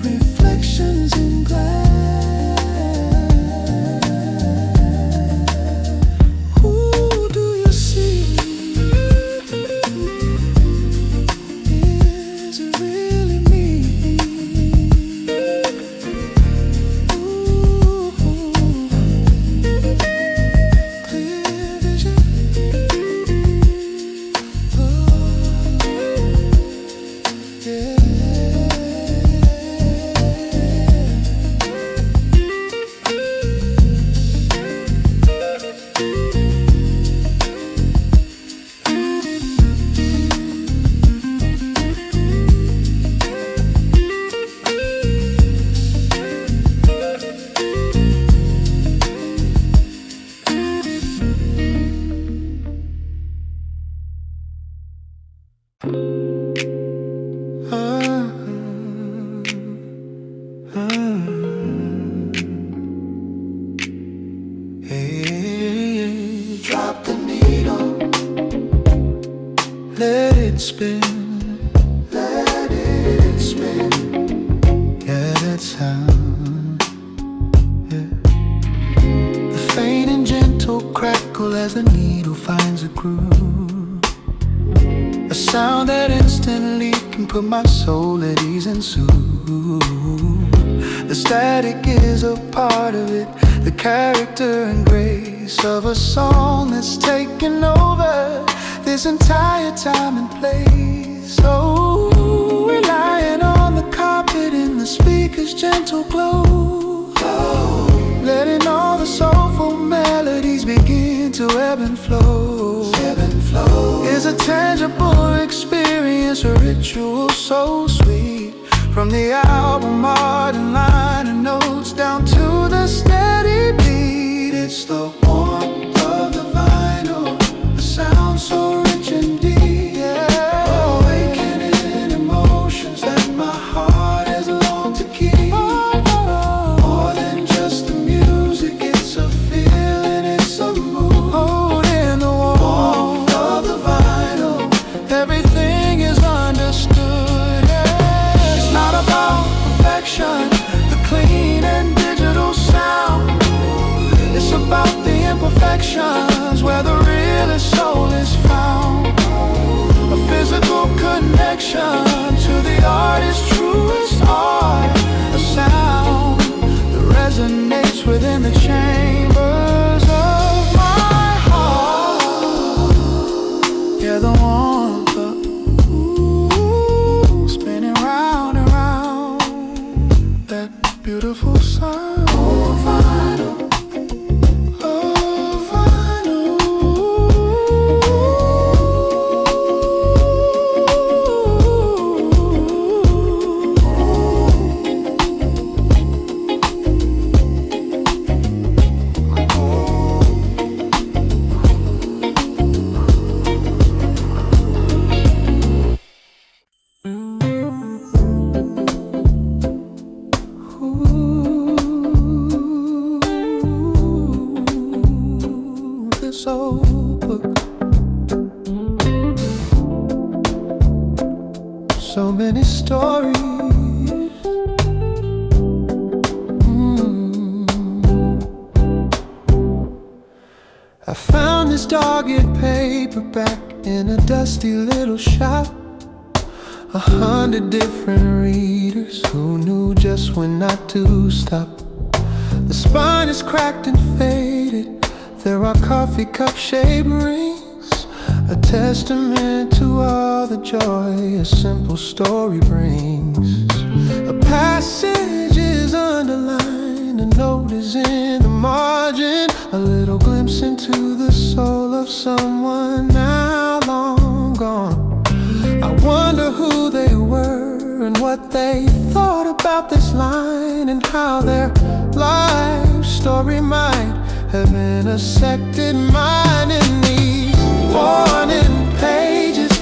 Reflections in glass. Who do you see? Is it really me? Clear vision. Oh, yeah. Hey, drop the needle, let it spin, let it spin. Yeah, that sound, yeah. The faint and gentle crackle as the needle finds a groove, a sound that instantly can put my soul at ease and soothe. The static is a part of it, the character and grace of a song that's taken over this entire time and place. So relying on the carpet in the speaker's gentle glow, letting all the soulful melodies begin to ebb and flow. Ebb and flow is a tangible experience, a ritual so sweet. From the album art and line of notes down to the steady beat, it's the warmth of the vinyl, the sound so rich and deep, yeah. Awakening emotions that my heart has longed to keep. More than just the music, it's a feeling, it's a mood. Holding the warmth of the vinyl, everything is understood, yeah. It's not about perfection, the clean and digital sound. It's about the imperfections where the realest soul is found. A physical connection to the artist's truest art, a sound that resonates within the chambers of my heart. Yeah, the warmth of spinning round and round, that beautiful sound. Oh, vinyl. Oh, vinyl. This old book, so many stories. I found this dogged paperback in a dusty little shop. 100 different readers who knew just when not to stop. The spine is cracked and faded. There are coffee cup shaped rings, a testament to all the joy a simple story brings. A passage is underlined, a note is in the margin, a little glimpse into the soul of someone now long gone. I wonder who they were and what they thought about this line, and how their life story might have intersected mine. In these warning pages,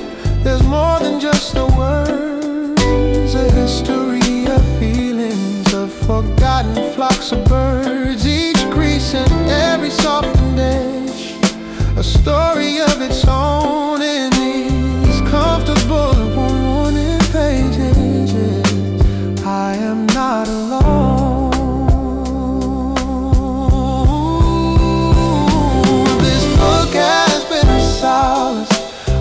there's more than just the words, a history of feelings, of forgotten flocks of birds, each crease and every softened edge, a story of its own. In these comfortable warning pages, I am not alone. This book has been a solace,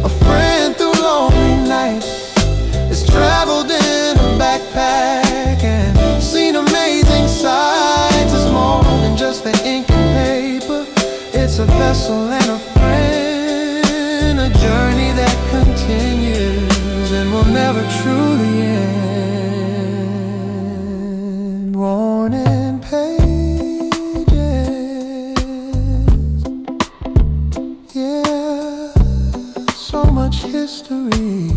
a friend through lonely nights. It's traveled in a backpack and seen amazing sights. It's more than just the ink and paper, it's a vessel and a friend, a journey that continues and will never truly end. Warning pages, yeah, so much history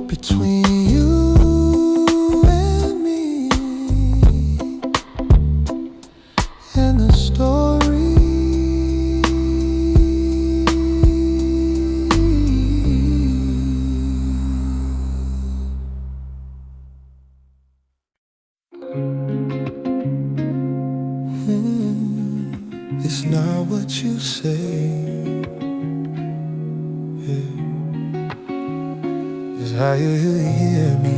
between you and me, and the story. It's not what you say, yeah. It's how you hear me,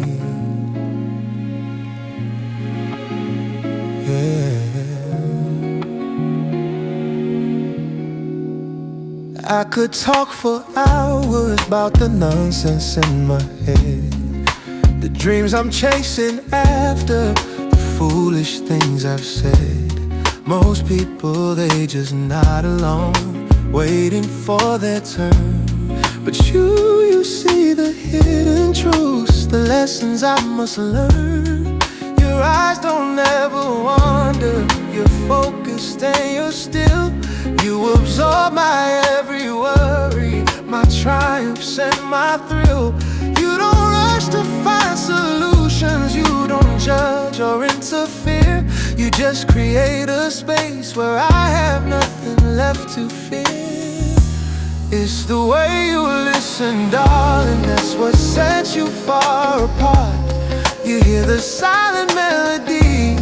yeah. I could talk for hours about the nonsense in my head, the dreams I'm chasing after, the foolish things I've said. Most people, they just nod along, waiting for their turn. But you see the hidden truths, the lessons I must learn. Your eyes don't ever wander, you're focused and you're still. You absorb my every worry, my triumphs and my thrill. You don't rush to find solutions, you don't judge or interfere. You just create a space where I have nothing left to fear. It's the way you listen, darling, that's what sets you far apart. You hear the silent melody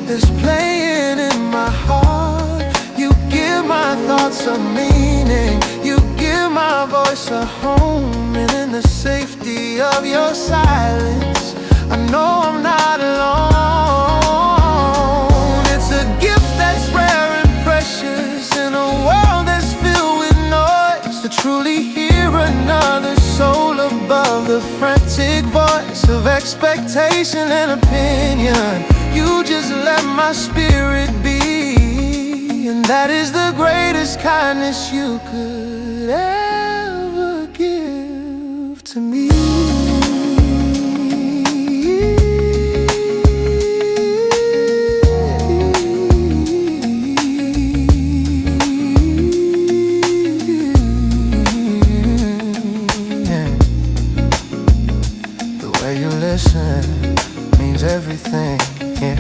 that's playing in my heart. You give my thoughts a meaning, you give my voice a home. And in the safety of your silence, I know I'm not alone. It's a gift that's rare and precious in a world that's filled with noise, to truly hear another soul above the frantic voice of expectation and opinion. You just let my spirit be, and that is the greatest kindness you could ever give to me. Means everything, yeah.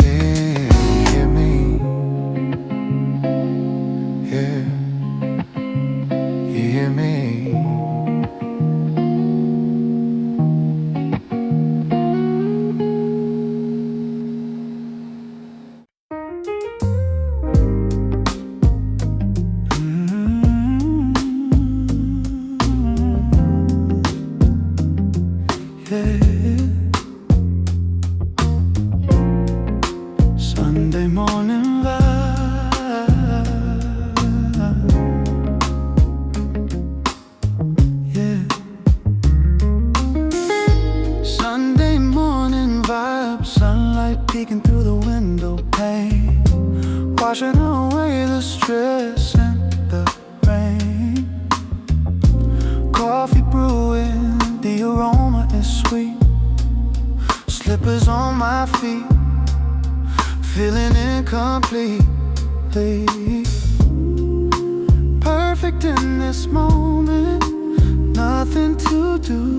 Yeah, you hear me, yeah. You hear me. Sunday morning vibe, yeah. Sunday morning vibe, sunlight peeking through the window pane, washing away the stress and the rain. Coffee brewing, the aroma is sweet, slippers on my feet, feeling incomplete. Perfect in this moment, nothing to do.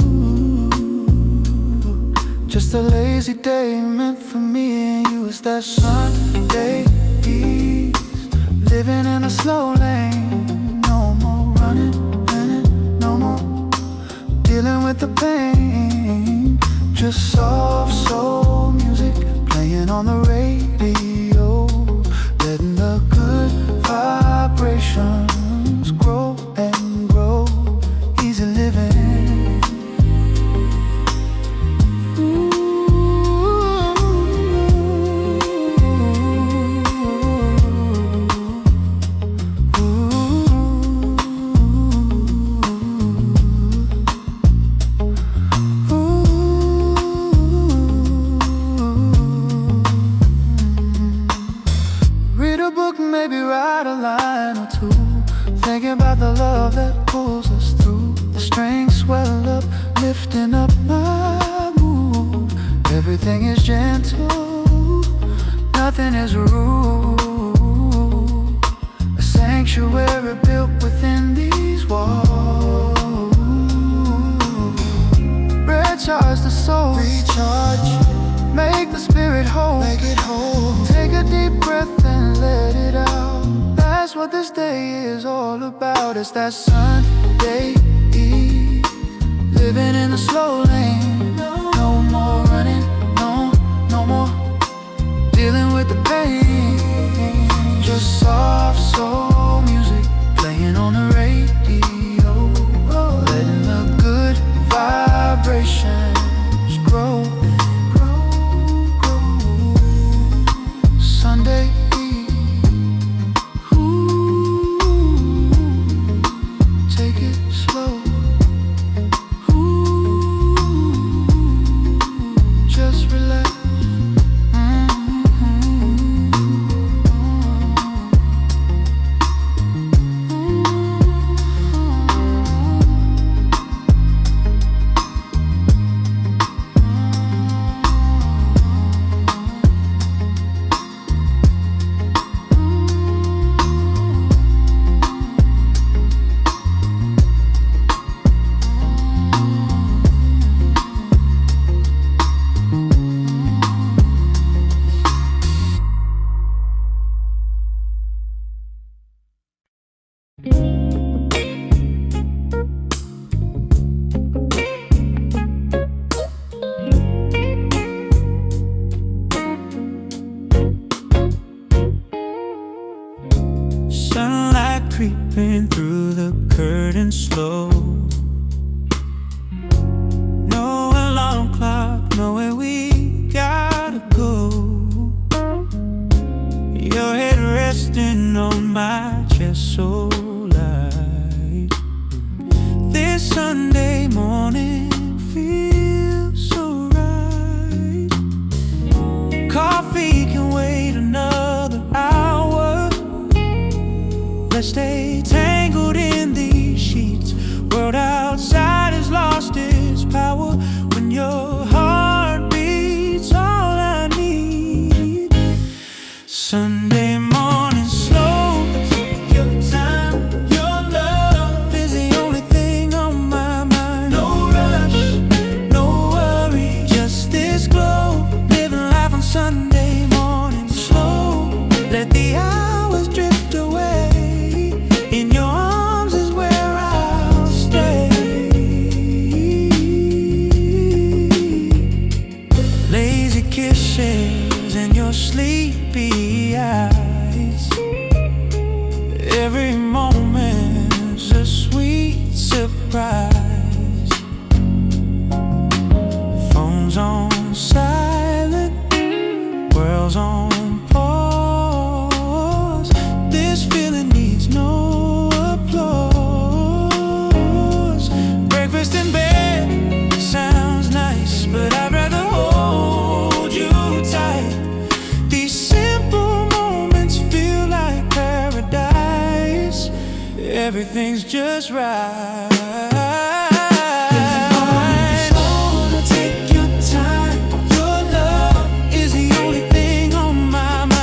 Just a lazy day meant for me and you. It's that Sunday ease, living in a slow lane. No more running, no more dealing with the pain. Just soft soul music playing on the radio, letting the good vibrations grow and grow. Easy living. Maybe write a line or two, thinking about the love that pulls us through. The strings swell up, lifting up my mood. Everything is gentle, nothing is rude. A sanctuary built within these walls. Recharge the soul, recharge, make the spirit whole, make it whole. Take a deep breath and let it out. That's what this day is all about. It's that Sunday Eve, living in the slow lane. No more running, no more dealing with the pain. Just soft soul music playing on the radio, letting the good vibrations grow. Sunday Eve, take it slow. Just relax. Sunlight creeping through the curtain slow. No alarm clock, know where we gotta go. Your head resting on my chest so light. This Sunday morning feels so right. Coffee can wait another hour. Let's stay tangled in these sheets. World outside has lost its power. When your heart beats, all I need. Sunday morning slow. Take your time. Your love is the only thing on my mind. No rush, no worry, just this glow. Living life on Sunday morning slow. Let the hours drift away. In your arms is where I'll stay. Lazy kisses and your sleepy eyes. Every moment's a sweet surprise. Phone's on silent, world's on pause. This feeling needs no applause. Breakfast in bed sounds nice, but I'd rather hold you tight. These simple moments feel like paradise. Everything's just right. Take your time. Your love is the only thing on my mind.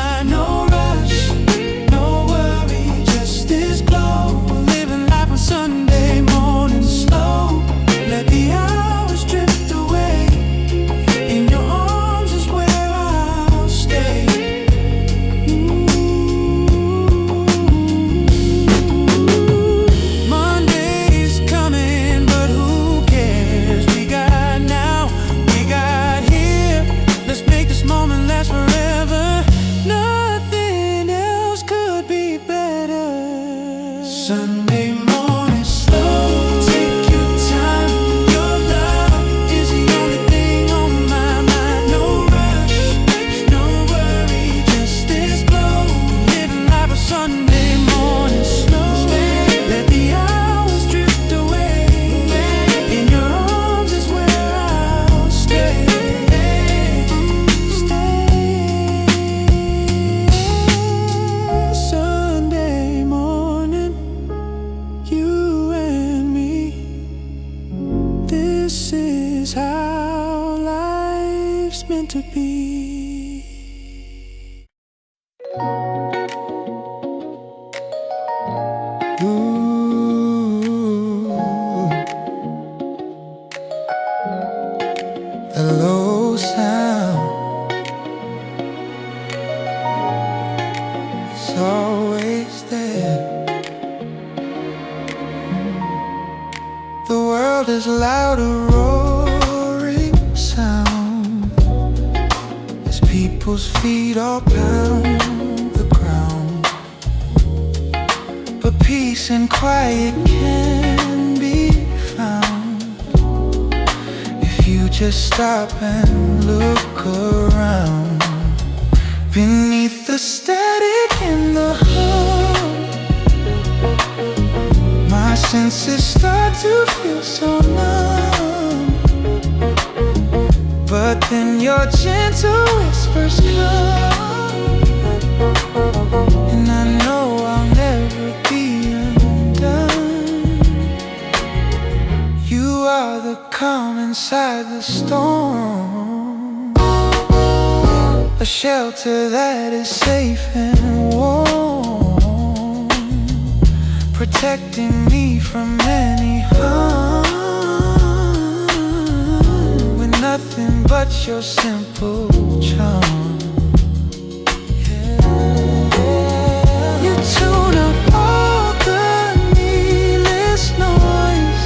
Ooh, the low sound is always there. The world is loud, a roaring sound as people's feet all pound the ground. But peace and quiet can be found if you just stop and look around. Beneath the static and the hum, my senses start to feel so numb. But then your gentle whispers come, and I know I'll never be undone. You are the calm inside the storm, a shelter that is safe and warm, protecting me from any harm. With nothing but your simple charm, you tune up all the needless noise.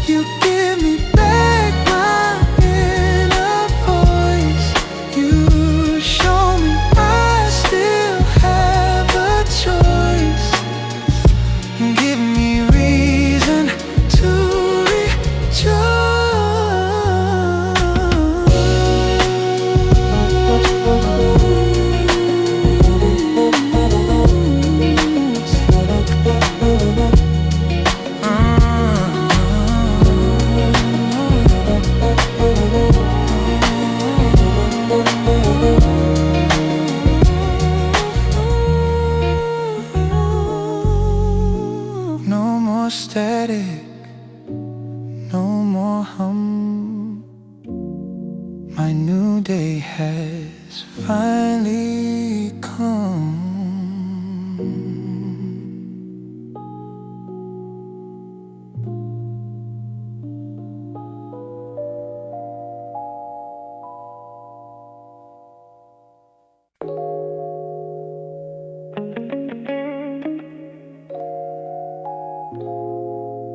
You give me back my inner voice. You show me I still have a choice, and give me reason to rejoice. No more static, no more hum. My new day has finally come.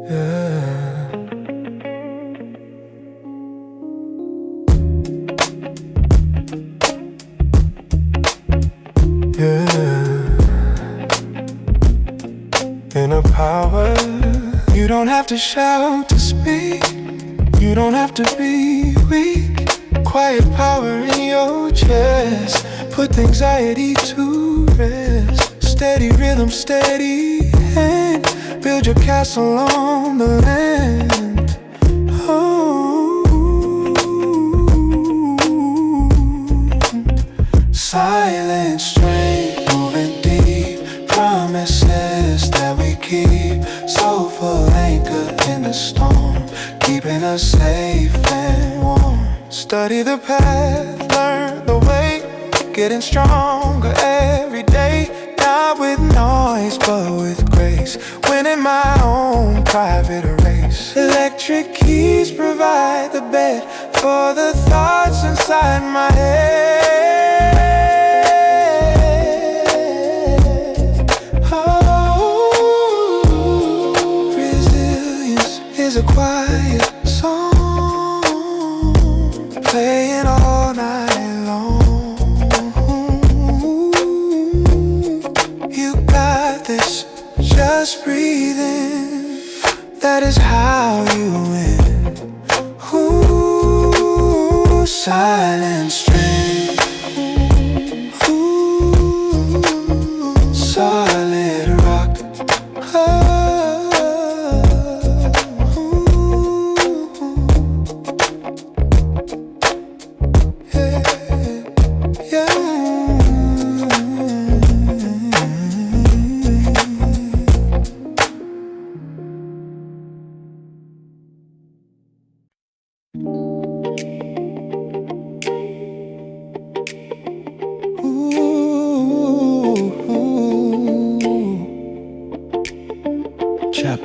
Yeah. Inner power, you don't have to shout to speak, you don't have to be weak. Quiet power in your chest, put anxiety to rest. Steady rhythm, steady hand, build your castle on the land. Oh, silent strength, moving deep, promises that we keep. Soulful anchor in the storm, keeping us safe and warm. Study the path, learn the way, getting stronger every day. Not with noise, but with grace, winning my own private race. Electric keys provide the bed for the thoughts inside my head. Oh, resilience is a quiet song, playing all night long. You got this, just breathe in. That is how you win. Ooh, silent strength. Ooh, solid rock.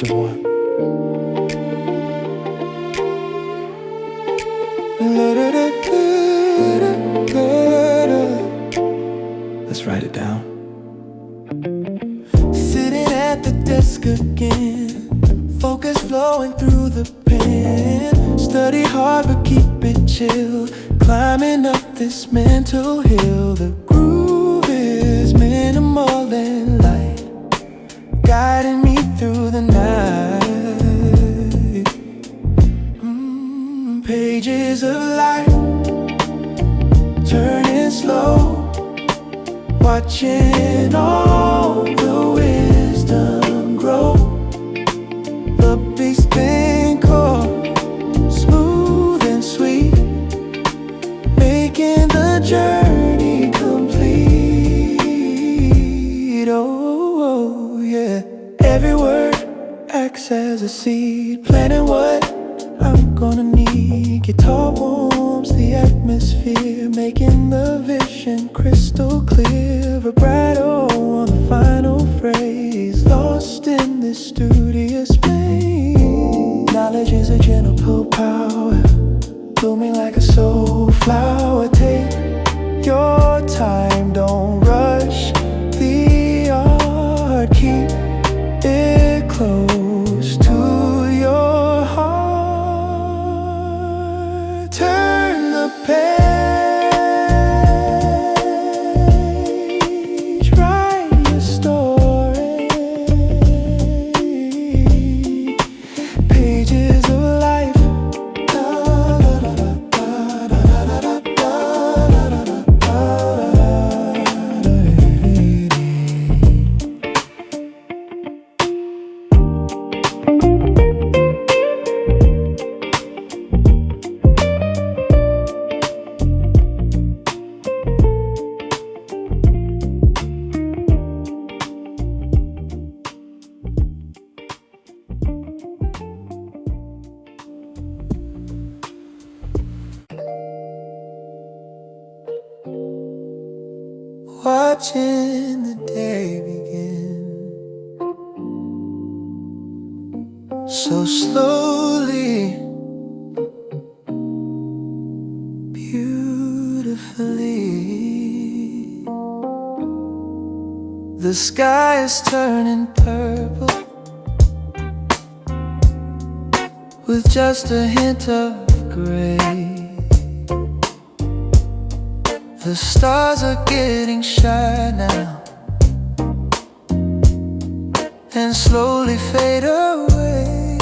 uninterrupted one. Let's write it down. Sitting at the desk again, focus flowing through the pen. Study hard but keep it chill, climbing up this mental hill. The groove is minimal and light, guiding me through the night. Pages of life, turning slow, watching all the wisdom grow. The beat's been caught, smooth and sweet, making the journey complete. Oh, yeah. Every word acts as a seed, planting what I'm gonna need. Guitar warms the atmosphere, making the vision crystal clear. Vibrato on the final phrase, lost in this studious space. Knowledge is a gentle power, blooming like a soul flower. Take your time, don't rush the art, keep it close to your heart. Turn the page, write your story. Pages of life, watching the day begin, so slowly, beautifully. The sky is turning purple, with just a hint of gray. The stars are getting shy now, and slowly fade away.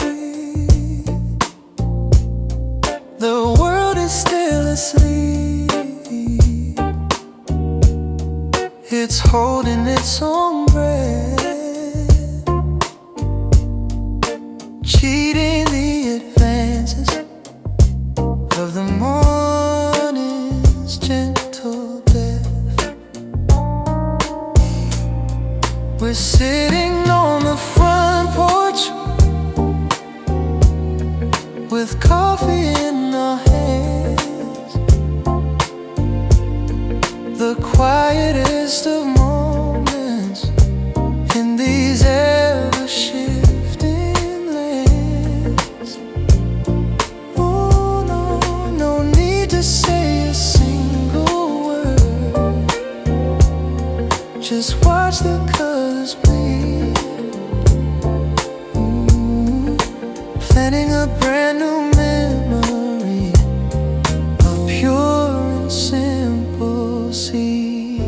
The world is still asleep, it's holding its own breath, cheating the advances of the morning's gentle death. We're sitting on the front porch with coffee in our hands, the quietest of moments in these ever-shifting lands. Oh no, no need to say a single word, just watch the colors bleed. Planting a brand new memory, a pure and simple seed.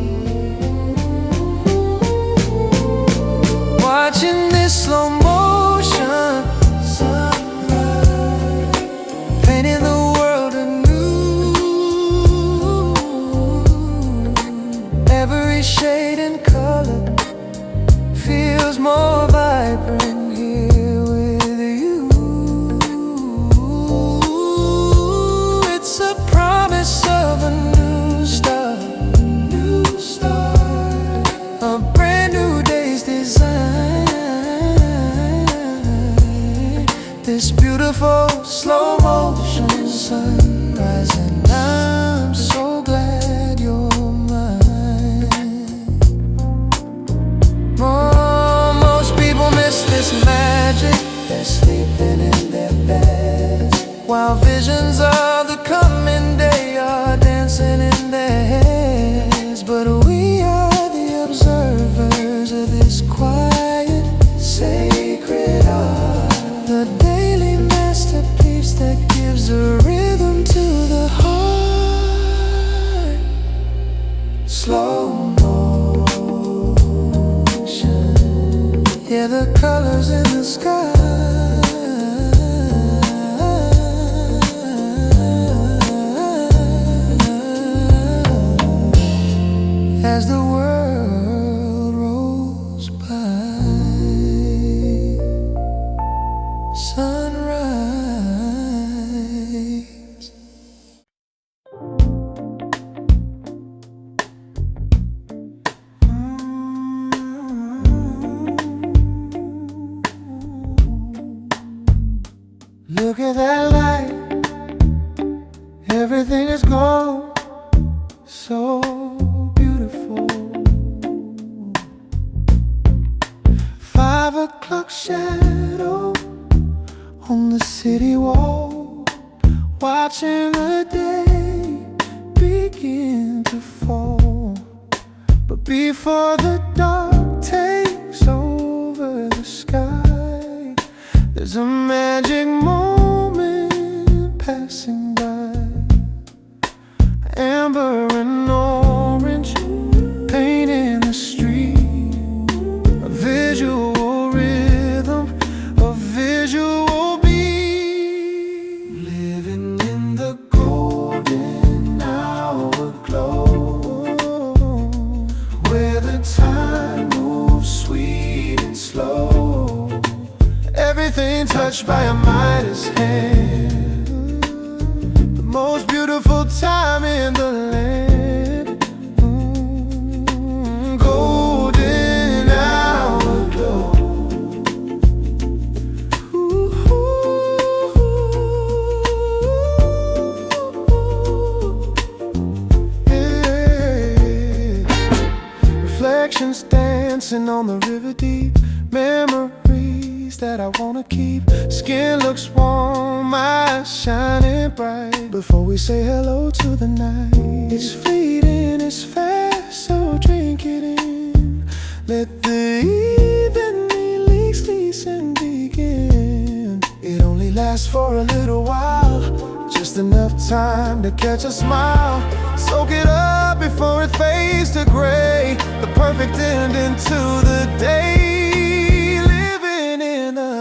Watching this slow motion sunrise, painting the world anew. Every shade and color feels more vibrant here with you. It's a promise of a new start, a brand new day's design. This beautiful slow motion sunrise, and I'm so glad you're mine. Most people miss this magic, Hear the colors in the sky as the world rolls by. Sunrise. Look at that light, everything is gone, so beautiful. 5 o'clock shadow on the city wall, watching the day begin to fall. But before the dark takes over the sky, there's a magic moment passing by. Amber and orange painting the street, a visual rhythm, a visual beat. Living in the golden hour glow, where the time moves sweet and slow. Everything touched by a Midas hand, the most beautiful time in the land. Golden hour glow. Yeah. Reflections dancing on the river deep, memories that I wanna keep. Skin looks warm, eyes shining bright. Before we say hello to the night, it's fleeting, it's fast, so drink it in. Let the evening lease and begin. It only lasts for a little while, just enough time to catch a smile. Soak it up before it fades to gray, the perfect ending to the day.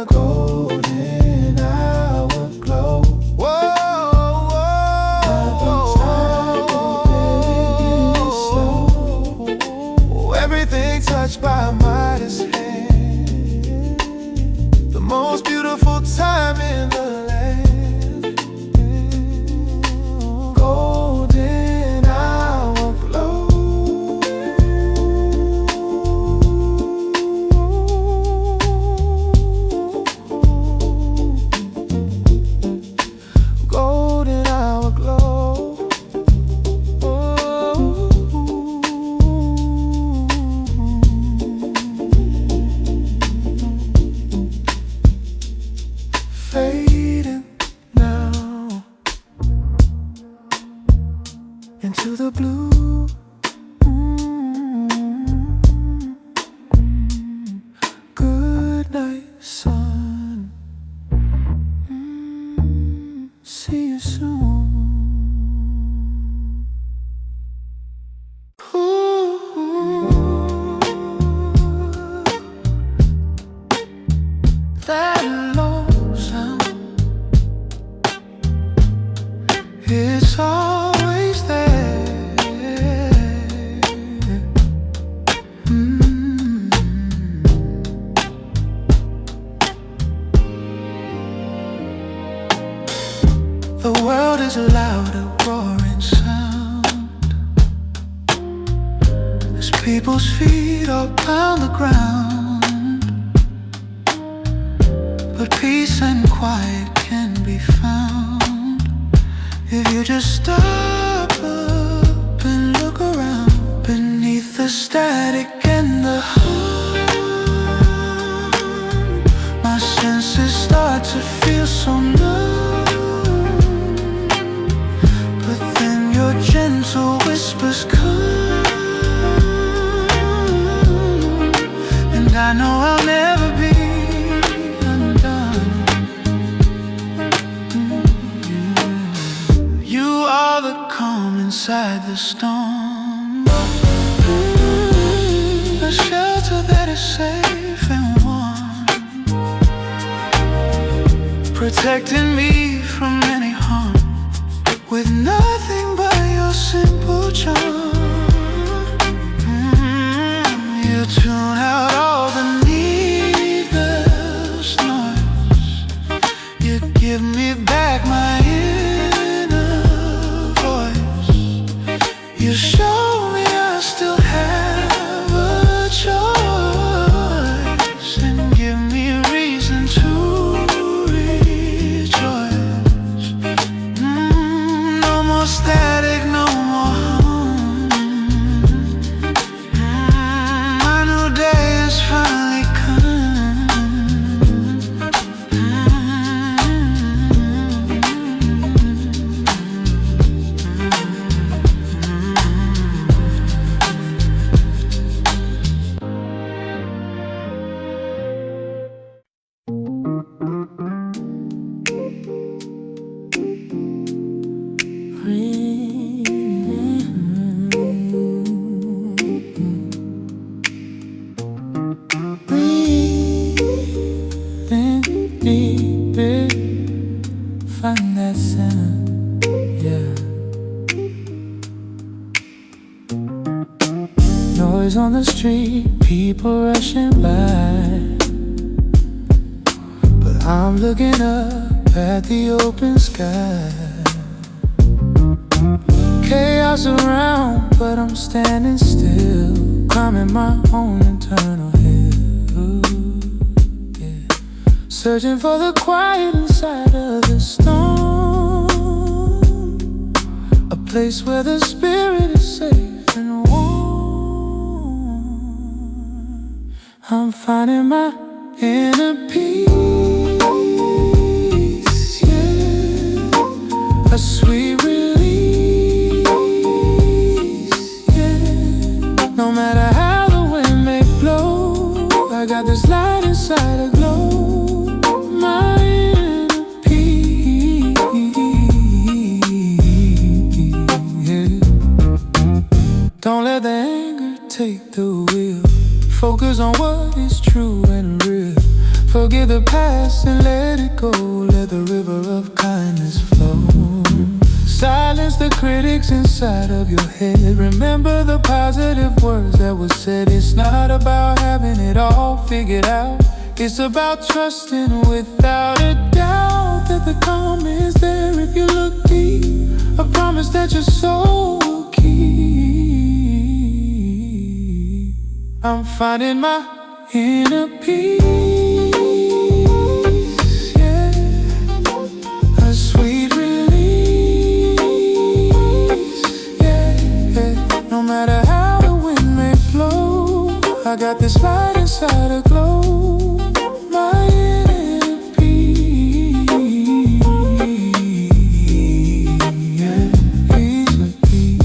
Golden hour glow. Whoa, everything touched by a Midas hand, the most beautiful time in the land. Golden hour glow. Fading now into the blue. Good night, sun. See you soon. That low sound, it's always there. The world is loud, a roaring sound, as people's feet are pound the ground. But peace and quiet can be found if you just stop up and look around. Beneath the static and the hum, my senses start to feel so numb. But then your gentle whispers come, and I know I'll never be undone. You are the calm inside the storm, a shelter that is safe and warm. protecting me from any harm, with nothing but your simple charm. You tune out all the needless noise. You give me back my inner voice. You show me I still have a choice, and give me reason to rejoice. No more static, no more hum. My new day is finally come. Breathing deep, find that sound, yeah. Noise on the street, people rushing by, but I'm looking up at the open sky. Chaos around, but I'm standing still, climbing my own internal hill, yeah. Searching for the quiet inside of the storm, a place where the spirit is safe and warm. I'm finding my inner peace, yeah. A sweet release, yeah. No matter how the wind may blow, I got this light inside a glow. My inner peace, yeah. Don't let the anger take the wheel. Focus on what is true and real. Forget the past and let it go. Let the river of kindness flow. Silence the critics inside of your head. Remember the positive words that were said. It's not about having it all figured out. It's about trusting without a doubt that the calm is there if you look deep. A promise that your soul will keep. I'm finding my inner peace, yeah. A sweet release, yeah, yeah. No matter how the wind may blow, I got this light inside a glow. My inner peace, yeah. Peace with peace,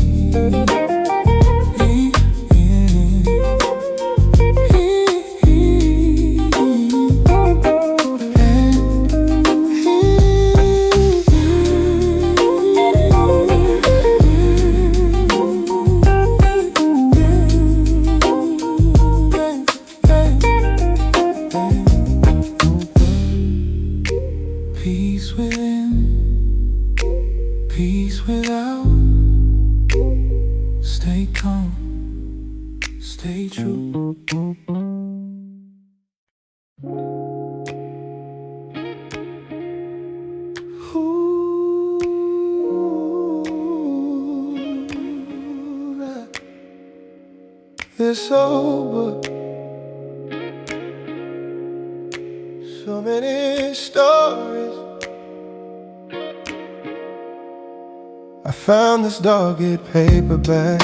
peace within, peace without. Stay calm, stay true. Ooh, it's over. So many stories. I found this dogged paperback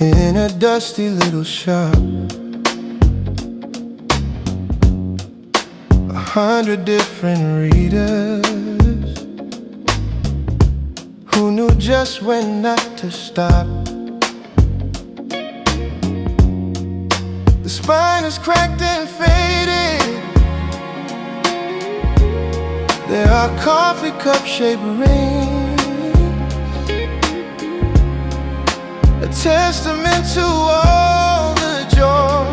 in a dusty little shop. 100 different readers who knew just when not to stop. The spine is cracked and faded. There are coffee cup shaped rings, a testament to all the joy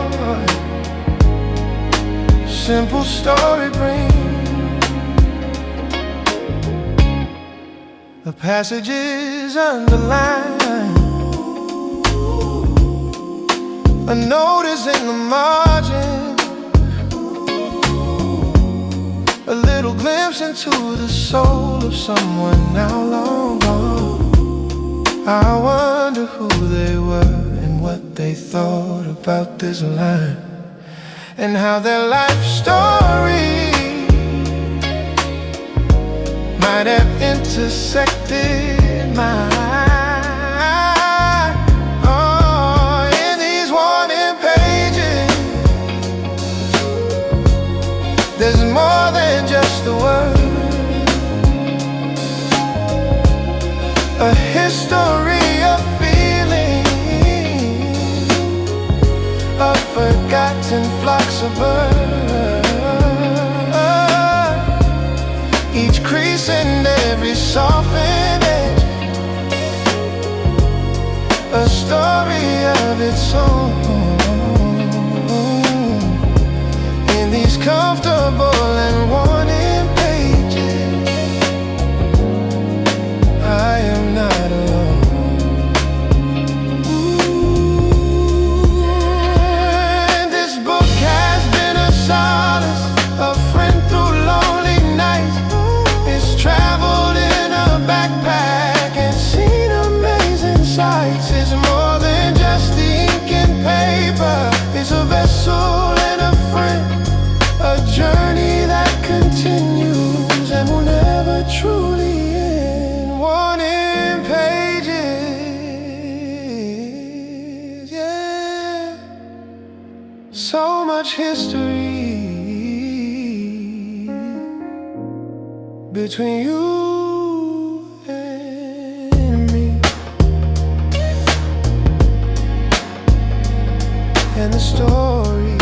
simple story brings. The passage is underlined, a note is in the margin, a little glimpse into the soul of someone now long gone. I wonder who they were and what they thought about this line, and how their life story might have intersected mine. Oh, in these wanting pages, there's more than just the word. A history of feeling, of forgotten flocks of birds, each crease and every softened edge, a story of its own. In these comfortable and wanting pages, I am not alone. And this book has been a solace, a friend through lonely nights. It's traveled in a backpack and seen amazing sights. It's more than just ink and paper. It's a vessel and a friend, a journey that continues and will never truly end. Wanting pages, yeah. So much history between you and me, and the story